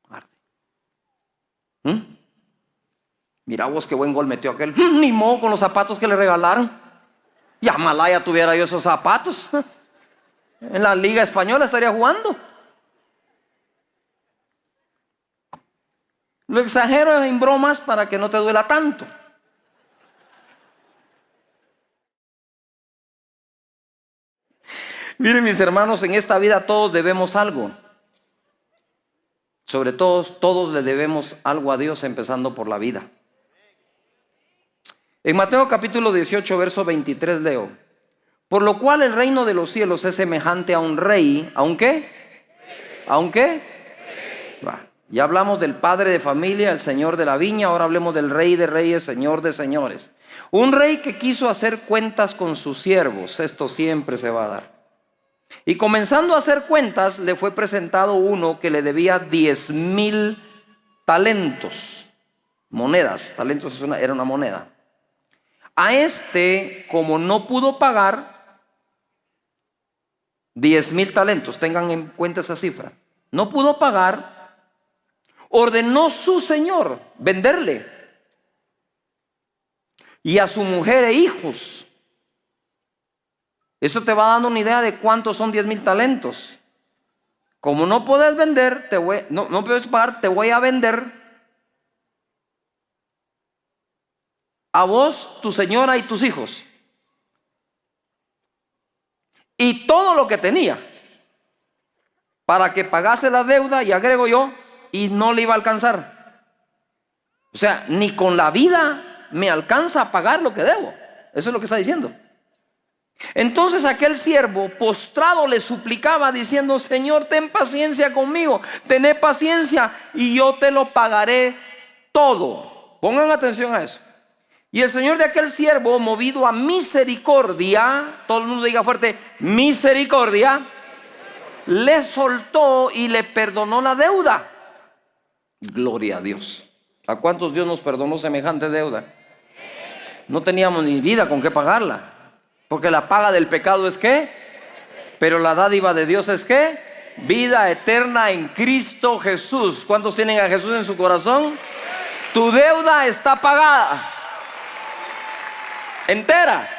arde. Mira vos qué buen gol metió aquel. Ni modo con los zapatos que le regalaron. Y a Malaya tuviera yo esos zapatos. En la Liga Española estaría jugando. Lo exagero en bromas para que no te duela tanto. Miren, mis hermanos, en esta vida todos debemos algo. Sobre todo, todos le debemos algo a Dios, empezando por la vida. En Mateo capítulo 18, verso 23 leo: por lo cual el reino de los cielos es semejante a un rey. ¿A un qué? ¿A un qué? Ya hablamos del padre de familia, el señor de la viña. Ahora hablemos del rey de reyes, señor de señores. Un rey que quiso hacer cuentas con sus siervos. Esto siempre se va a dar. Y comenzando a hacer cuentas, le fue presentado uno que le debía 10,000 talentos. Monedas, talentos era una moneda. A este, como no pudo pagar 10,000 talentos, tengan en cuenta esa cifra, no pudo pagar, ordenó su señor venderle y a su mujer e hijos. Esto te va dando una idea de cuántos son 10,000 talentos. Como no puedes vender, no puedes pagar, te voy a vender a vos, tu señora y tus hijos. Y todo lo que tenía, para que pagase la deuda, y agrego yo, y no le iba a alcanzar. O sea, ni con la vida me alcanza a pagar lo que debo. Eso es lo que está diciendo. Entonces aquel siervo postrado le suplicaba diciendo: Señor, ten paciencia conmigo, tené paciencia y yo te lo pagaré todo. Pongan atención a eso. Y el señor de aquel siervo, movido a misericordia, todo el mundo diga fuerte, misericordia, le soltó y le perdonó la deuda. Gloria a Dios. ¿A cuántos Dios nos perdonó semejante deuda? No teníamos ni vida con qué pagarla. Porque la paga del pecado es ¿qué? Pero la dádiva de Dios es ¿qué? Vida eterna en Cristo Jesús. ¿Cuántos tienen a Jesús en su corazón? Tu deuda está pagada entera.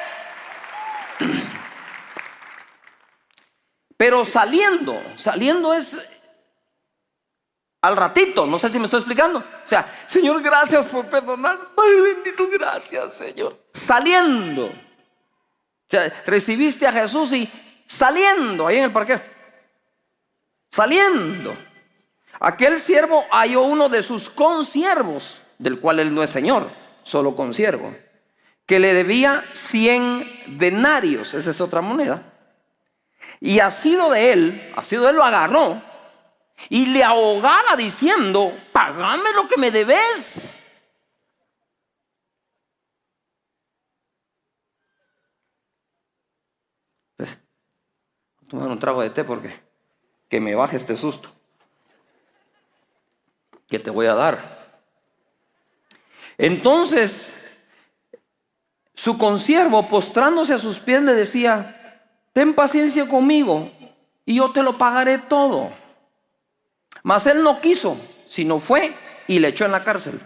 Pero saliendo es al ratito. No sé si me estoy explicando. O sea, Señor, gracias por perdonar. Ay, bendito, gracias, Señor. Saliendo. O sea, recibiste a Jesús y saliendo ahí en el parque. Saliendo. Aquel siervo halló uno de sus consiervos, del cual él no es señor, solo consiervo, que le debía 100 denarios. Esa es otra moneda. Y asido de él lo agarró y le ahogaba diciendo: págame lo que me debes. Pues, voy a tomar un trago de té porque que me baje este susto que te voy a dar. Entonces su consiervo, postrándose a sus pies, le decía: ten paciencia conmigo y yo te lo pagaré todo. Mas él no quiso, sino fue y le echó en la cárcel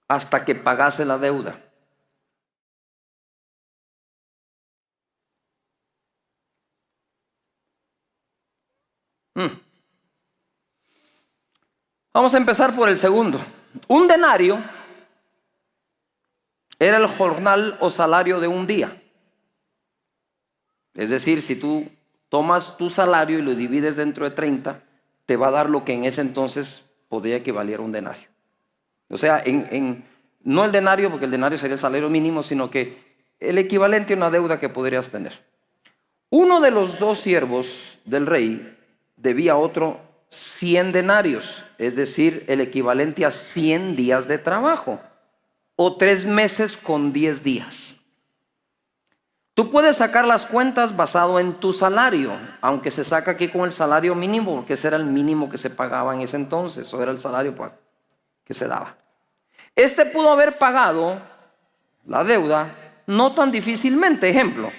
hasta que pagase la deuda. Vamos a empezar por el segundo. Un denario era el jornal o salario de un día. Es decir, si tú tomas tu salario y lo divides dentro de 30, te va a dar lo que en ese entonces podría equivaler a un denario. O sea, en No el denario, porque el denario sería el salario mínimo, sino que el equivalente a una deuda que podrías tener. Uno de los dos siervos del rey debía a otro 100 denarios, es decir, el equivalente a 100 días de trabajo, o 3 meses con 10 días. Tú puedes sacar las cuentas basado en tu salario, aunque se saca aquí con el salario mínimo, porque ese era el mínimo que se pagaba en ese entonces, o era el salario que se daba. Este pudo haber pagado la deuda no tan difícilmente. Ejemplo,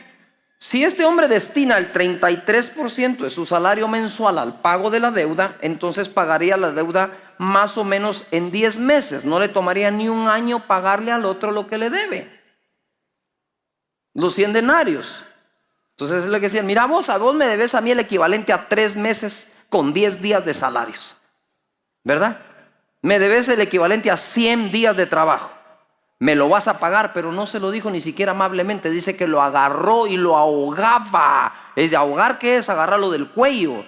si este hombre destina el 33% de su salario mensual al pago de la deuda, entonces pagaría la deuda más o menos en 10 meses. No le tomaría ni un año pagarle al otro lo que le debe. Los 100 denarios. Entonces es lo que decían: mira, vos me debes a mí el equivalente a 3 meses con 10 días de salarios, ¿verdad? Me debes el equivalente a 100 días de trabajo. Me lo vas a pagar. Pero no se lo dijo ni siquiera amablemente. Dice que lo agarró y lo ahogaba. ¿Es de ahogar? ¿Qué es? Agarrarlo del cuello,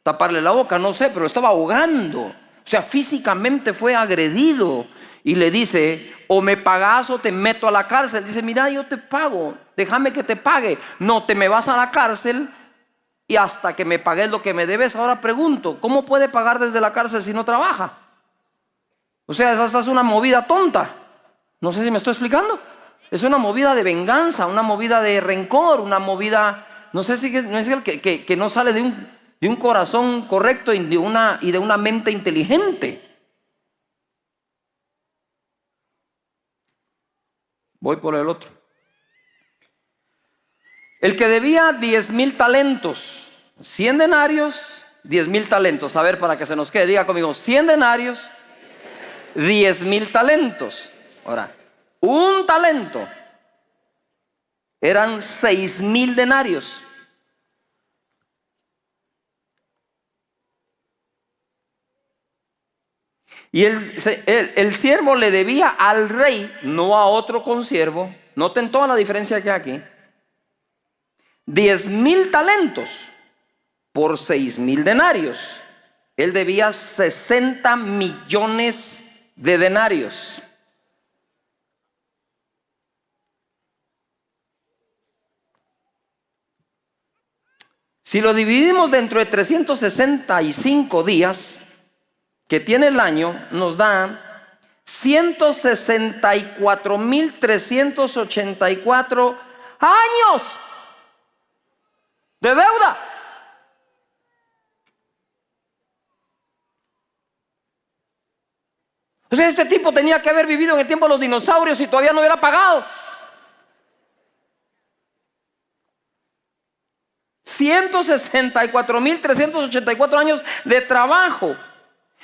taparle la boca, no sé, pero estaba ahogando. O sea, físicamente fue agredido. Y le dice: o me pagas o te meto a la cárcel. Dice: mira, yo te pago, déjame que te pague. No, te me vas a la cárcel y hasta que me pagues lo que me debes. Ahora pregunto, ¿cómo puede pagar desde la cárcel si no trabaja? O sea, esa es una movida tonta. No sé si me estoy explicando. Es una movida de venganza, una movida de rencor, una movida, no sé si no es que no sale de un corazón correcto y de una mente inteligente. Voy por el otro. El que debía 10,000 talentos, 100 denarios, 10,000 talentos. A ver, para que se nos quede, diga conmigo: 100 denarios, 10,000 talentos. Ahora, un talento eran 6,000 denarios. Y el siervo le debía al rey, no a otro consiervo. Noten toda la diferencia que hay aquí. 10,000 talentos por 6,000 denarios. Él debía 60 millones de denarios. Si lo dividimos dentro de 365 días que tiene el año, nos da 164,384 años de deuda. O sea, este tipo tenía que haber vivido en el tiempo de los dinosaurios y todavía no hubiera pagado. 164,384 años de trabajo.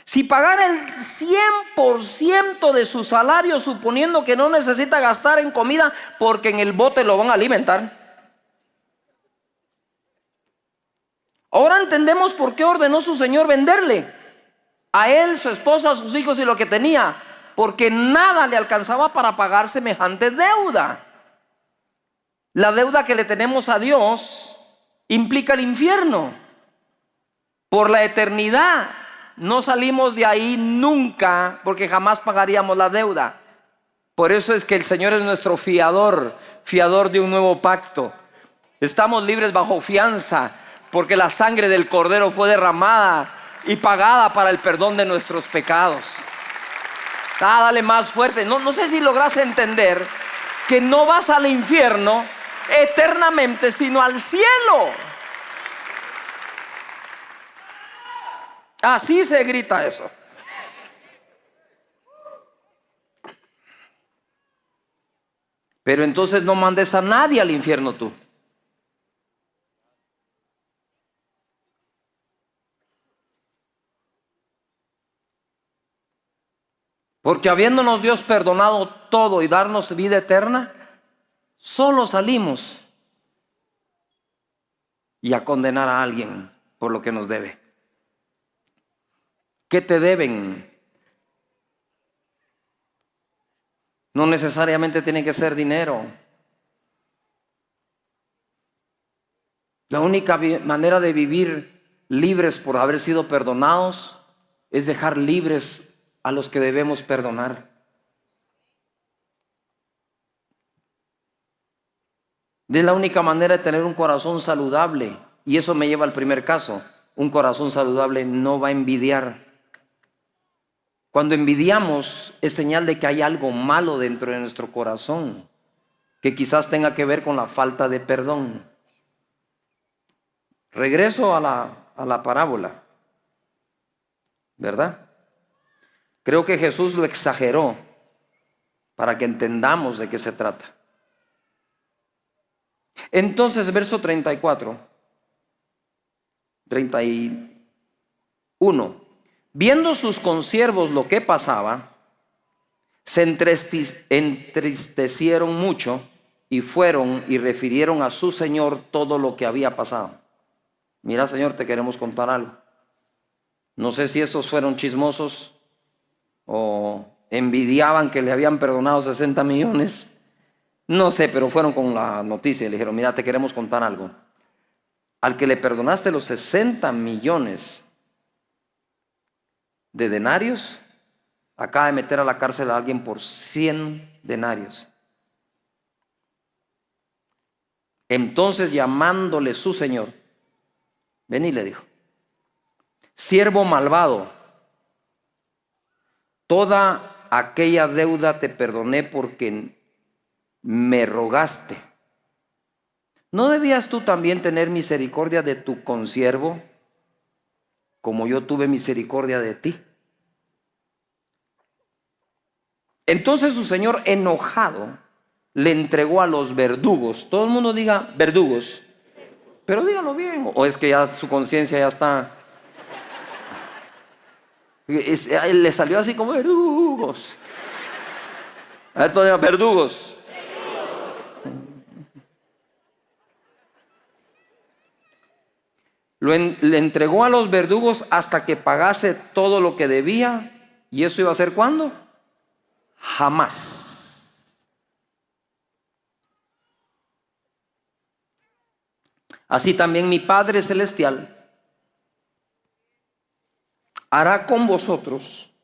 Si pagara el 100% de su salario, suponiendo que no necesita gastar en comida porque en el bote lo van a alimentar. Ahora entendemos por qué ordenó su señor venderle a él, su esposa, a sus hijos y lo que tenía, porque nada le alcanzaba para pagar semejante deuda. La deuda que le tenemos a Dios implica el infierno por la eternidad. No salimos de ahí nunca, porque jamás pagaríamos la deuda. Por eso es que el Señor es nuestro fiador, fiador de un nuevo pacto. Estamos libres bajo fianza, porque la sangre del Cordero fue derramada y pagada para el perdón de nuestros pecados. Dale más fuerte. No sé si logras entender que no vas al infierno eternamente, sino al cielo. Así se grita eso. Pero entonces no mandes a nadie al infierno tú. Porque habiéndonos Dios perdonado todo y darnos vida eterna, solo salimos y a condenar a alguien por lo que nos debe. ¿Qué te deben? No necesariamente tiene que ser dinero. La única manera de vivir libres por haber sido perdonados es dejar libres a los que debemos perdonar. Es la única manera de tener un corazón saludable. Y eso me lleva al primer caso. Un corazón saludable no va a envidiar. Cuando envidiamos es señal de que hay algo malo dentro de nuestro corazón, que quizás tenga que ver con la falta de perdón. Regreso a la parábola, ¿verdad? Creo que Jesús lo exageró para que entendamos de qué se trata. Entonces, verso 34, 31. Viendo sus consiervos lo que pasaba, se entristecieron mucho y fueron y refirieron a su señor todo lo que había pasado. Mira, señor, te queremos contar algo. No sé si estos fueron chismosos o envidiaban que le habían perdonado 60 millones. No sé, pero fueron con la noticia y le dijeron, mira, te queremos contar algo. Al que le perdonaste los 60 millones de denarios, acaba de meter a la cárcel a alguien por 100 denarios. Entonces, llamándole su señor, ven y le dijo, siervo malvado, toda aquella deuda te perdoné porque me rogaste. ¿No debías tú también tener misericordia de tu consiervo, como yo tuve misericordia de ti? Entonces su señor, enojado, le entregó a los verdugos. Todo el mundo diga verdugos, pero dígalo bien. O es que ya su conciencia ya está, le salió así como verdugos. A ver, todavía verdugos. Le entregó a los verdugos hasta que pagase todo lo que debía. ¿Y eso iba a ser cuándo? Jamás. Así también mi Padre Celestial hará con vosotros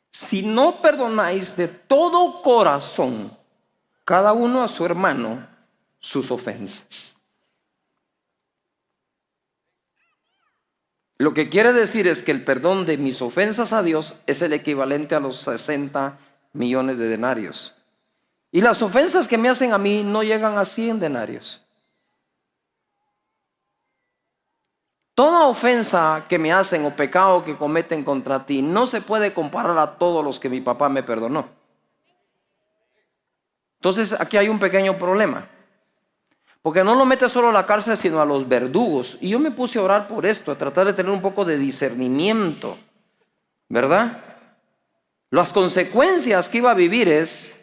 si no perdonáis de todo corazón cada uno a su hermano sus ofensas. Lo que quiere decir es que el perdón de mis ofensas a Dios es el equivalente a los 60 millones de denarios. Y las ofensas que me hacen a mí no llegan a 100 denarios. Toda ofensa que me hacen o pecado que cometen contra ti no se puede comparar a todos los que mi papá me perdonó. Entonces aquí hay un pequeño problema. Porque no lo mete solo a la cárcel, sino a los verdugos. Y yo me puse a orar por esto, a tratar de tener un poco de discernimiento, ¿verdad? Las consecuencias que iba a vivir es,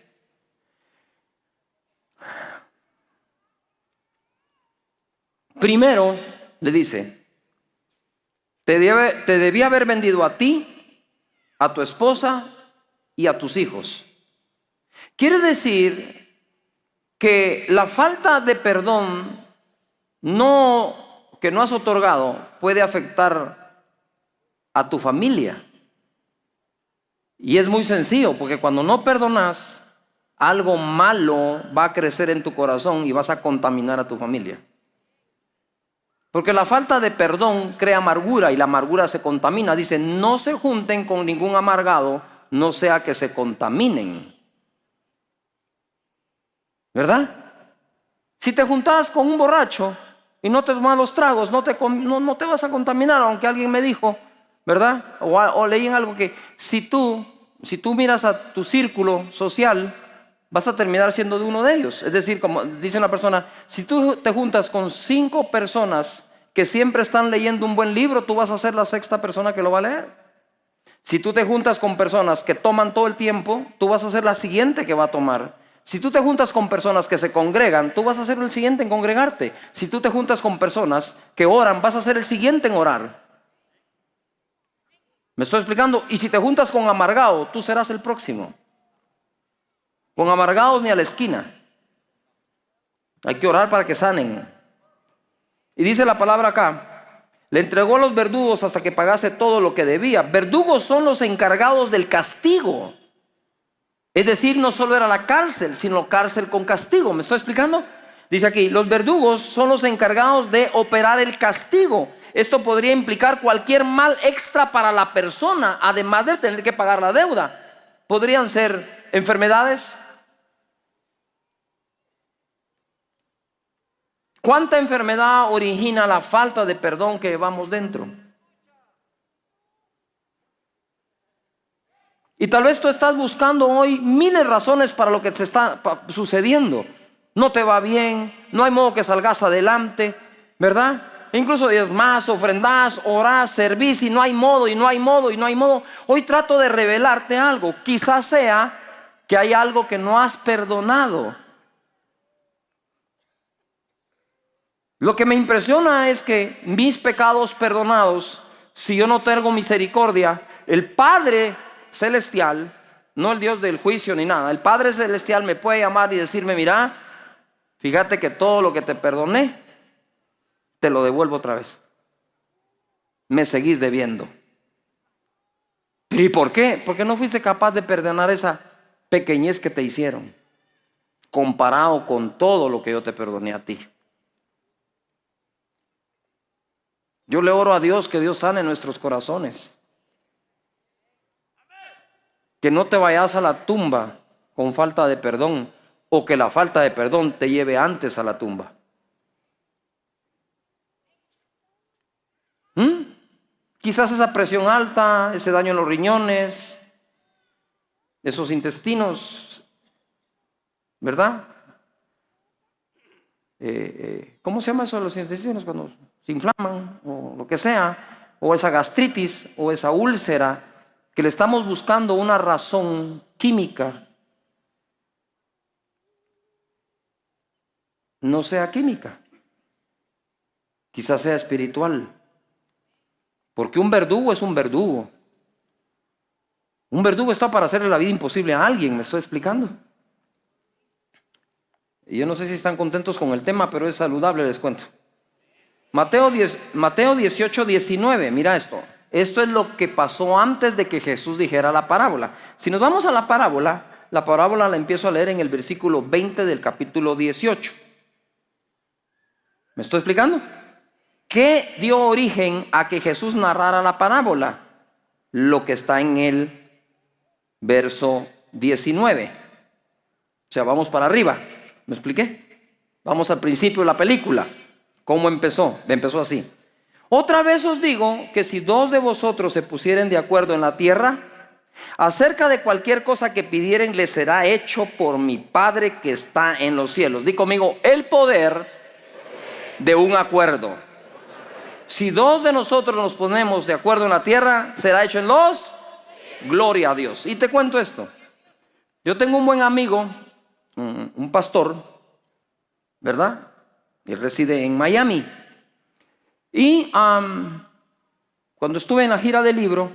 primero, le dice, te debía haber vendido a ti, a tu esposa y a tus hijos. Quiere decir que la falta de perdón que no has otorgado puede afectar a tu familia. Y es muy sencillo, porque cuando no perdonas, algo malo va a crecer en tu corazón y vas a contaminar a tu familia. Porque la falta de perdón crea amargura y la amargura se contamina. Dice, no se junten con ningún amargado, no sea que se contaminen. ¿Verdad? Si te juntabas con un borracho y no te tomas los tragos, no te vas a contaminar, aunque alguien me dijo, ¿verdad? O leí en algo que si tú miras a tu círculo social, vas a terminar siendo de uno de ellos. Es decir, como dice una persona, si tú te juntas con 5 personas que siempre están leyendo un buen libro, tú vas a ser la 6ª persona que lo va a leer. Si tú te juntas con personas que toman todo el tiempo, tú vas a ser la siguiente que va a tomar. Si tú te juntas con personas que se congregan, tú vas a ser el siguiente en congregarte. Si tú te juntas con personas que oran, vas a ser el siguiente en orar. ¿Me estoy explicando? Y si te juntas con amargado, tú serás el próximo. Con amargados ni a la esquina. Hay que orar para que sanen. Y dice la palabra acá, le entregó a los verdugos hasta que pagase todo lo que debía. Verdugos son los encargados del castigo. Es decir, no solo era la cárcel, sino cárcel con castigo. ¿Me estoy explicando? Dice aquí, los verdugos son los encargados de operar el castigo. Esto podría implicar cualquier mal extra para la persona, además de tener que pagar la deuda. Podrían ser enfermedades. ¿Cuánta enfermedad origina la falta de perdón que llevamos dentro? Y tal vez tú estás buscando hoy miles de razones para lo que te está sucediendo. No te va bien, no hay modo que salgas adelante, ¿verdad? E incluso diezmas, ofrendás, orás, servís y no hay modo, y no hay modo, y no hay modo. Hoy trato de revelarte algo. Quizás sea que hay algo que no has perdonado. Lo que me impresiona es que mis pecados perdonados, si yo no tengo misericordia, el Padre Celestial, no el Dios del juicio ni nada, el Padre Celestial me puede llamar y decirme, mira, fíjate que todo lo que te perdoné, te lo devuelvo otra vez. Me seguís debiendo. ¿Y por qué? Porque no fuiste capaz de perdonar esa pequeñez que te hicieron, comparado con todo lo que yo te perdoné a ti. Yo le oro a Dios que Dios sane nuestros corazones. Que no te vayas a la tumba con falta de perdón, o que la falta de perdón te lleve antes a la tumba. Quizás esa presión alta, ese daño en los riñones, esos intestinos, ¿verdad? ¿Cómo se llama eso de los intestinos cuando se inflaman o lo que sea? O esa gastritis o esa úlcera, que le estamos buscando una razón química. No sea química, quizás sea espiritual. Porque un verdugo es un verdugo. Un verdugo está para hacerle la vida imposible a alguien, ¿me estoy explicando? Y yo no sé si están contentos con el tema, pero es saludable, les cuento. Mateo 18, 19, mira esto. Esto es lo que pasó antes de que Jesús dijera la parábola. Si nos vamos a la parábola la empiezo a leer en el versículo 20 del capítulo 18. ¿Me estoy explicando? ¿Qué dio origen a que Jesús narrara la parábola? Lo que está en el verso 19. O sea, vamos para arriba. ¿Me expliqué? Vamos al principio de la película. ¿Cómo empezó? Empezó así. Otra vez os digo que si dos de vosotros se pusieren de acuerdo en la tierra, acerca de cualquier cosa que pidieren, les será hecho por mi Padre que está en los cielos. Di conmigo, el poder de un acuerdo. Si dos de nosotros nos ponemos de acuerdo en la tierra, será hecho en los. Gloria a Dios. Y te cuento esto. Yo tengo un buen amigo, un pastor, ¿verdad? Él reside en Miami. Y cuando estuve en la gira del libro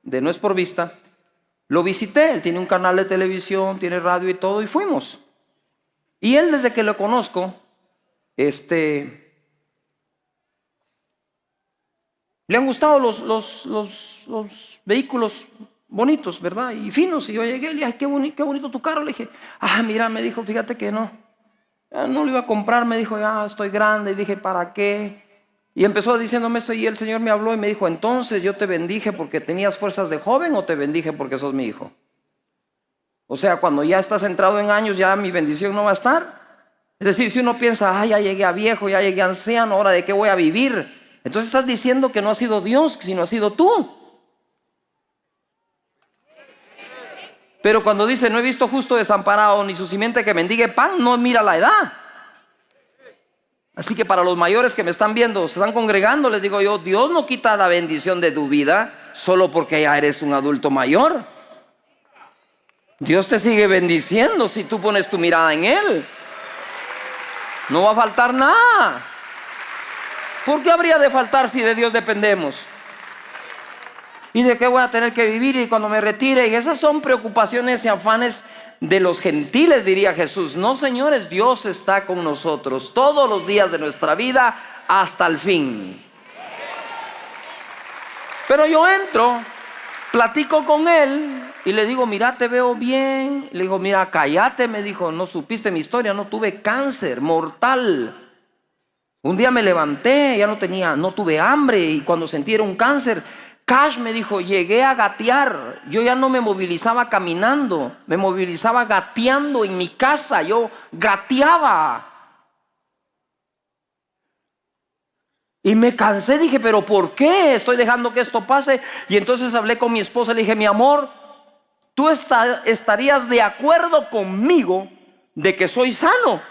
de No es por vista, lo visité. Él tiene un canal de televisión, tiene radio y todo, y fuimos. Y él, desde que lo conozco, le han gustado los vehículos bonitos, ¿verdad? Y finos. Y yo llegué y le dije, qué bonito tu carro. Le dije, mira, me dijo, fíjate que no lo iba a comprar. Me dijo, ya estoy grande. Y dije, ¿para qué? Y empezó diciéndome esto, y el Señor me habló y me dijo, entonces yo te bendije porque tenías fuerzas de joven, o te bendije porque sos mi hijo. O sea, cuando ya estás entrado en años, ya mi bendición no va a estar. Es decir, si uno piensa, ya llegué a viejo, ya llegué a anciano, ahora de qué voy a vivir, entonces estás diciendo que no ha sido Dios, sino ha sido tú. Pero cuando dice, no he visto justo desamparado, ni su simiente que mendigue pan, no mira la edad. Así que para los mayores que me están viendo, se están congregando, les digo yo, Dios no quita la bendición de tu vida solo porque ya eres un adulto mayor. Dios te sigue bendiciendo si tú pones tu mirada en Él. No va a faltar nada. ¿Por qué habría de faltar si de Dios dependemos? ¿Y de qué voy a tener que vivir y cuando me retire? Y esas son preocupaciones y afanes de los gentiles, diría Jesús. No, señores, Dios está con nosotros todos los días de nuestra vida hasta el fin. Pero yo entro Platico con él y le digo, mira, te veo bien. Le digo, mira, cállate. Me dijo, no supiste mi historia, no tuve cáncer mortal. Un día me levanté, ya no tuve hambre, y cuando sentí era un cáncer. Cash me dijo, llegué a gatear. Yo ya no me movilizaba caminando, me movilizaba gateando en mi casa. Yo gateaba. Y me cansé, dije, pero ¿por qué estoy dejando que esto pase? Y entonces hablé con mi esposa, le dije, mi amor, ¿tú estarías de acuerdo conmigo de que soy sano?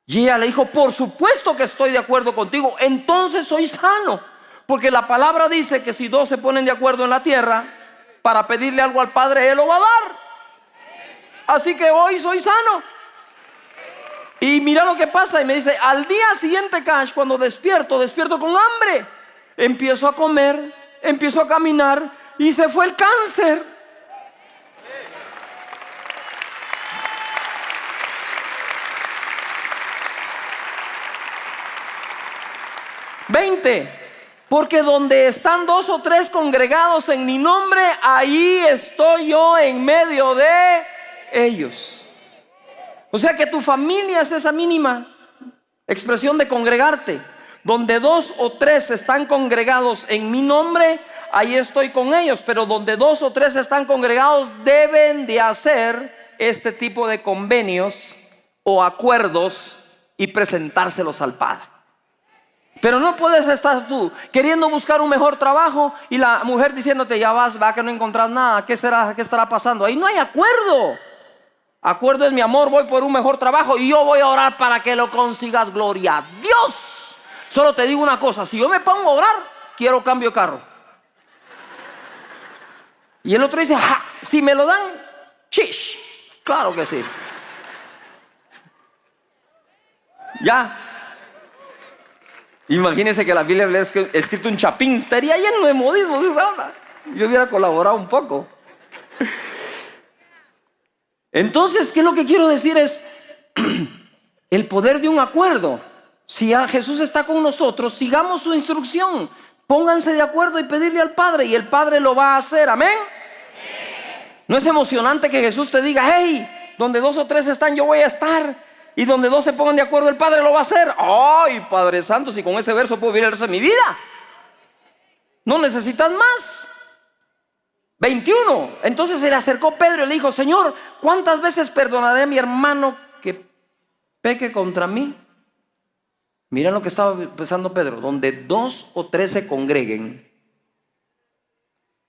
Y ella le dijo, por supuesto que estoy de acuerdo contigo, entonces soy sano. Porque la palabra dice que si dos se ponen de acuerdo en la tierra para pedirle algo al Padre, Él lo va a dar. Así que hoy soy sano. Y mira lo que pasa, y me dice, al día siguiente, Cash, cuando despierto con hambre. Empiezo a comer, empiezo a caminar y se fue el cáncer. Porque donde están 2 o 3 congregados en mi nombre, ahí estoy yo en medio de ellos. O sea que tu familia es esa mínima expresión de congregarte. Donde 2 o 3 están congregados en mi nombre, ahí estoy con ellos. Pero donde 2 o 3 están congregados, deben de hacer este tipo de convenios o acuerdos y presentárselos al Padre. Pero no puedes estar tú queriendo buscar un mejor trabajo y la mujer diciéndote, ya va que no encontrás nada, ¿qué estará pasando? Ahí no hay acuerdo. Acuerdo es, mi amor, voy por un mejor trabajo y yo voy a orar para que lo consigas, gloria a Dios. Solo te digo una cosa, si yo me pongo a orar, quiero cambio de carro. Y el otro dice, ja, si me lo dan, chish, claro que sí. Ya. Imagínense que la Biblia hubiera escrito un chapín, estaría lleno de modismos esa onda. Yo hubiera colaborado un poco. Entonces, ¿qué es lo que quiero decir? Es el poder de un acuerdo. Si Jesús está con nosotros, sigamos su instrucción. Pónganse de acuerdo y pedirle al Padre, y el Padre lo va a hacer. ¿Amén? ¿No es emocionante que Jesús te diga, hey, donde 2 o 3 están, yo voy a estar? Y donde 2 se pongan de acuerdo, el Padre lo va a hacer. ¡Ay, Padre Santo! Si con ese verso puedo vivir el resto de mi vida. No necesitas más. 21. Entonces se le acercó Pedro y le dijo, Señor, ¿cuántas veces perdonaré a mi hermano que peque contra mí? Miren lo que estaba pensando Pedro. Donde 2 o 3 se congreguen.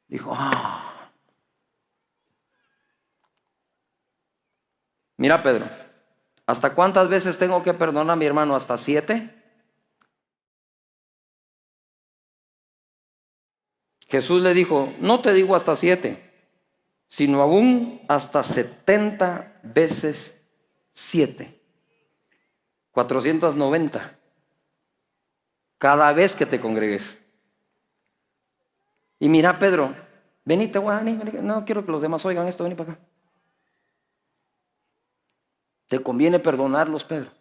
Dijo, Mira, Pedro, ¿hasta cuántas veces tengo que perdonar a mi hermano? ¿Hasta 7? Jesús le dijo, no te digo hasta 7, sino aún hasta 70 veces 7. 490. Cada vez que te congregues. Y mira, Pedro, vení, te voy a venir. No quiero que los demás oigan esto, vení para acá. Te conviene perdonarlos, Pedro.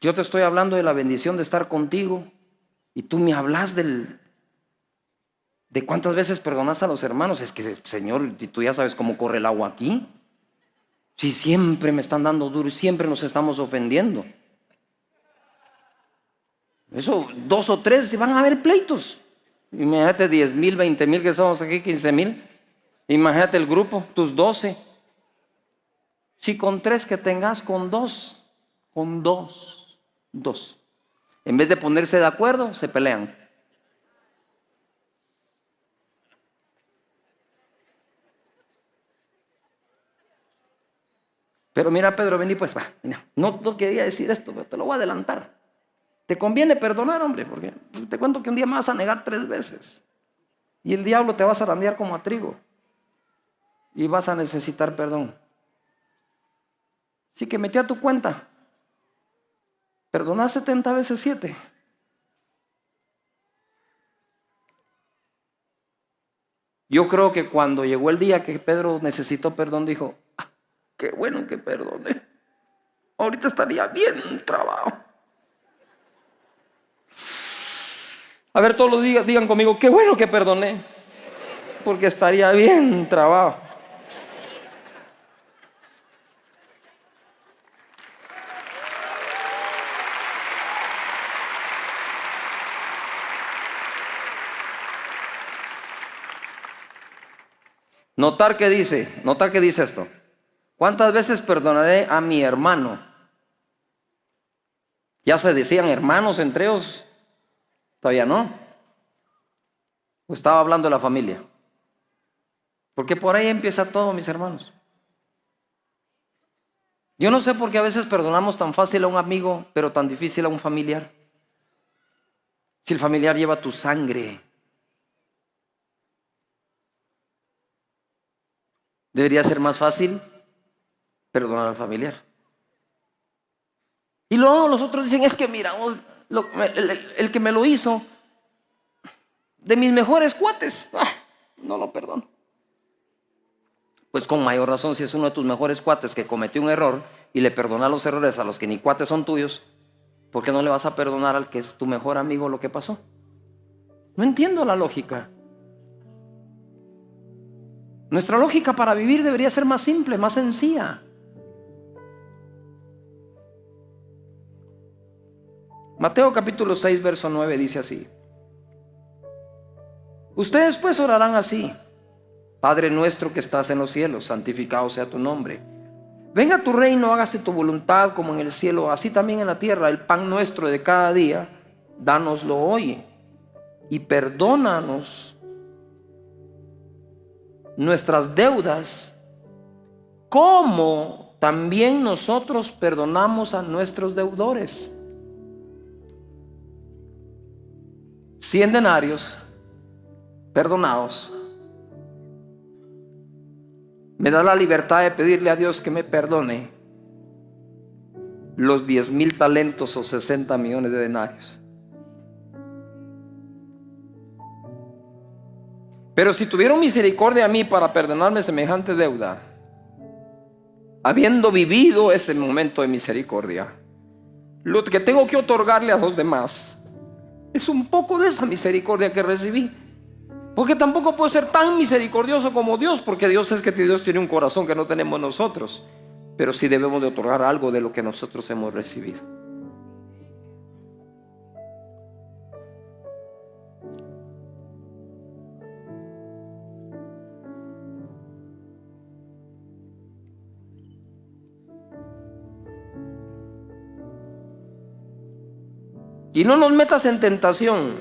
Yo te estoy hablando de la bendición de estar contigo y tú me hablas de cuántas veces perdonas a los hermanos. Es que, Señor, tú ya sabes cómo corre el agua aquí. Si siempre me están dando duro y siempre nos estamos ofendiendo. Eso, 2 o 3 van a haber pleitos. Imagínate 10,000, 20,000 que somos aquí, 15,000. Imagínate el grupo, tus 12. Si con 3 que tengas, con 2. Con 2. En vez de ponerse de acuerdo, se pelean. Pero mira, Pedro, vení pues, mira, no quería decir esto, pero te lo voy a adelantar. Te conviene perdonar, hombre, porque te cuento que un día me vas a negar 3 veces. Y el diablo te va a zarandear como a trigo. Y vas a necesitar perdón. Así que metí a tu cuenta. Perdona 70 veces 7. Yo creo que cuando llegó el día que Pedro necesitó perdón, dijo, qué bueno que perdoné. Ahorita estaría bien trabado. A ver, todos los días digan conmigo, qué bueno que perdoné, porque estaría bien trabado. Nota que dice esto. ¿Cuántas veces perdonaré a mi hermano? Ya se decían hermanos entre ellos. Todavía no. O estaba hablando de la familia. Porque por ahí empieza todo, mis hermanos. Yo no sé por qué a veces perdonamos tan fácil a un amigo, pero tan difícil a un familiar. Si el familiar lleva tu sangre, debería ser más fácil perdonar al familiar. Y luego los otros dicen, es que mira, el que me lo hizo, de mis mejores cuates, no lo perdono. Pues con mayor razón, si es uno de tus mejores cuates que cometió un error y le perdonas los errores a los que ni cuates son tuyos, ¿por qué no le vas a perdonar al que es tu mejor amigo lo que pasó? No entiendo la lógica. Nuestra lógica para vivir debería ser más simple, más sencilla. Mateo capítulo 6, verso 9 dice así: ustedes pues orarán así: Padre nuestro que estás en los cielos, santificado sea tu nombre. Venga tu reino, hágase tu voluntad como en el cielo, así también en la tierra. El pan nuestro de cada día, dánoslo hoy. Y perdónanos nuestras deudas, como también nosotros perdonamos a nuestros deudores. 100 denarios perdonados me da la libertad de pedirle a Dios que me perdone los 10,000 talentos o 60 millones de denarios. Pero si tuvieron misericordia a mí para perdonarme semejante deuda, habiendo vivido ese momento de misericordia, lo que tengo que otorgarle a los demás es un poco de esa misericordia que recibí. Porque tampoco puedo ser tan misericordioso como Dios, porque Dios es que Dios tiene un corazón que no tenemos nosotros. Pero sí debemos de otorgar algo de lo que nosotros hemos recibido. Y no nos metas en tentación.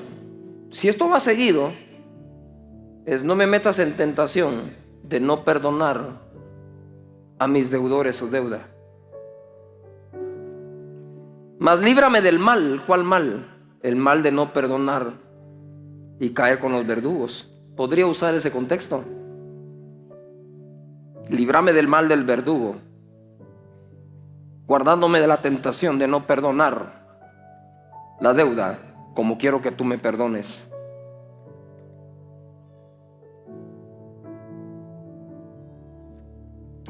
Si esto va seguido, no me metas en tentación de no perdonar a mis deudores su deuda. Mas líbrame del mal. ¿Cuál mal? El mal de no perdonar y caer con los verdugos. Podría usar ese contexto. Líbrame del mal del verdugo, guardándome de la tentación de no perdonar la deuda como quiero que tú me perdones.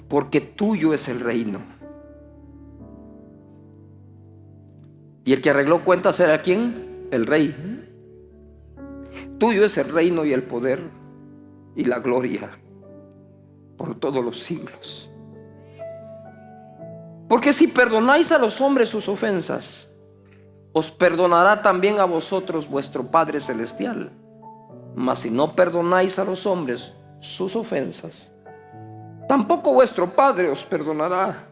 Porque tuyo es el reino. Y el que arregló cuentas era ¿quién? El rey. Tuyo es el reino y el poder y la gloria por todos los siglos. Porque si perdonáis a los hombres sus ofensas, os perdonará también a vosotros vuestro Padre Celestial. Mas si no perdonáis a los hombres sus ofensas, tampoco vuestro Padre os perdonará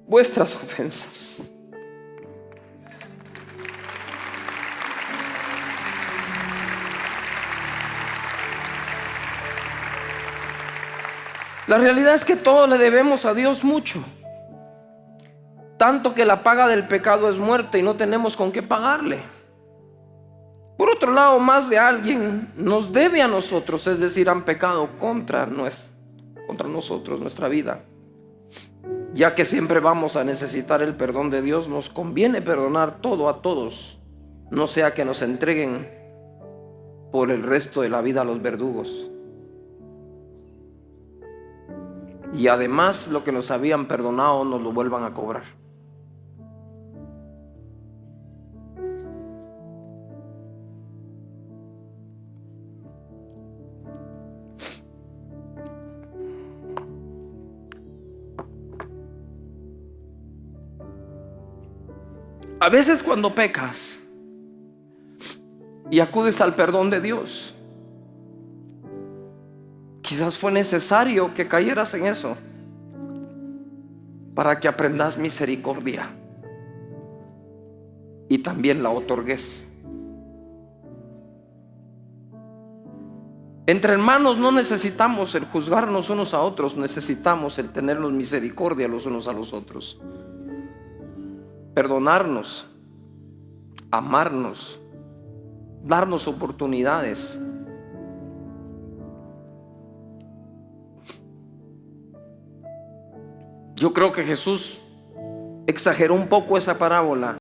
vuestras ofensas. La realidad es que todos le debemos a Dios mucho. Tanto que la paga del pecado es muerte y no tenemos con qué pagarle. Por otro lado, más de alguien nos debe a nosotros, es decir, han pecado contra nosotros, nuestra vida. Ya que siempre vamos a necesitar el perdón de Dios, nos conviene perdonar todo a todos, no sea que nos entreguen por el resto de la vida a los verdugos. Y además lo que nos habían perdonado nos lo vuelvan a cobrar. A veces cuando pecas y acudes al perdón de Dios, quizás fue necesario que cayeras en eso para que aprendas misericordia y también la otorgues. Entre hermanos no necesitamos el juzgarnos unos a otros, necesitamos el tenernos misericordia los unos a los otros, perdonarnos, amarnos, darnos oportunidades. Yo creo que Jesús exageró un poco esa parábola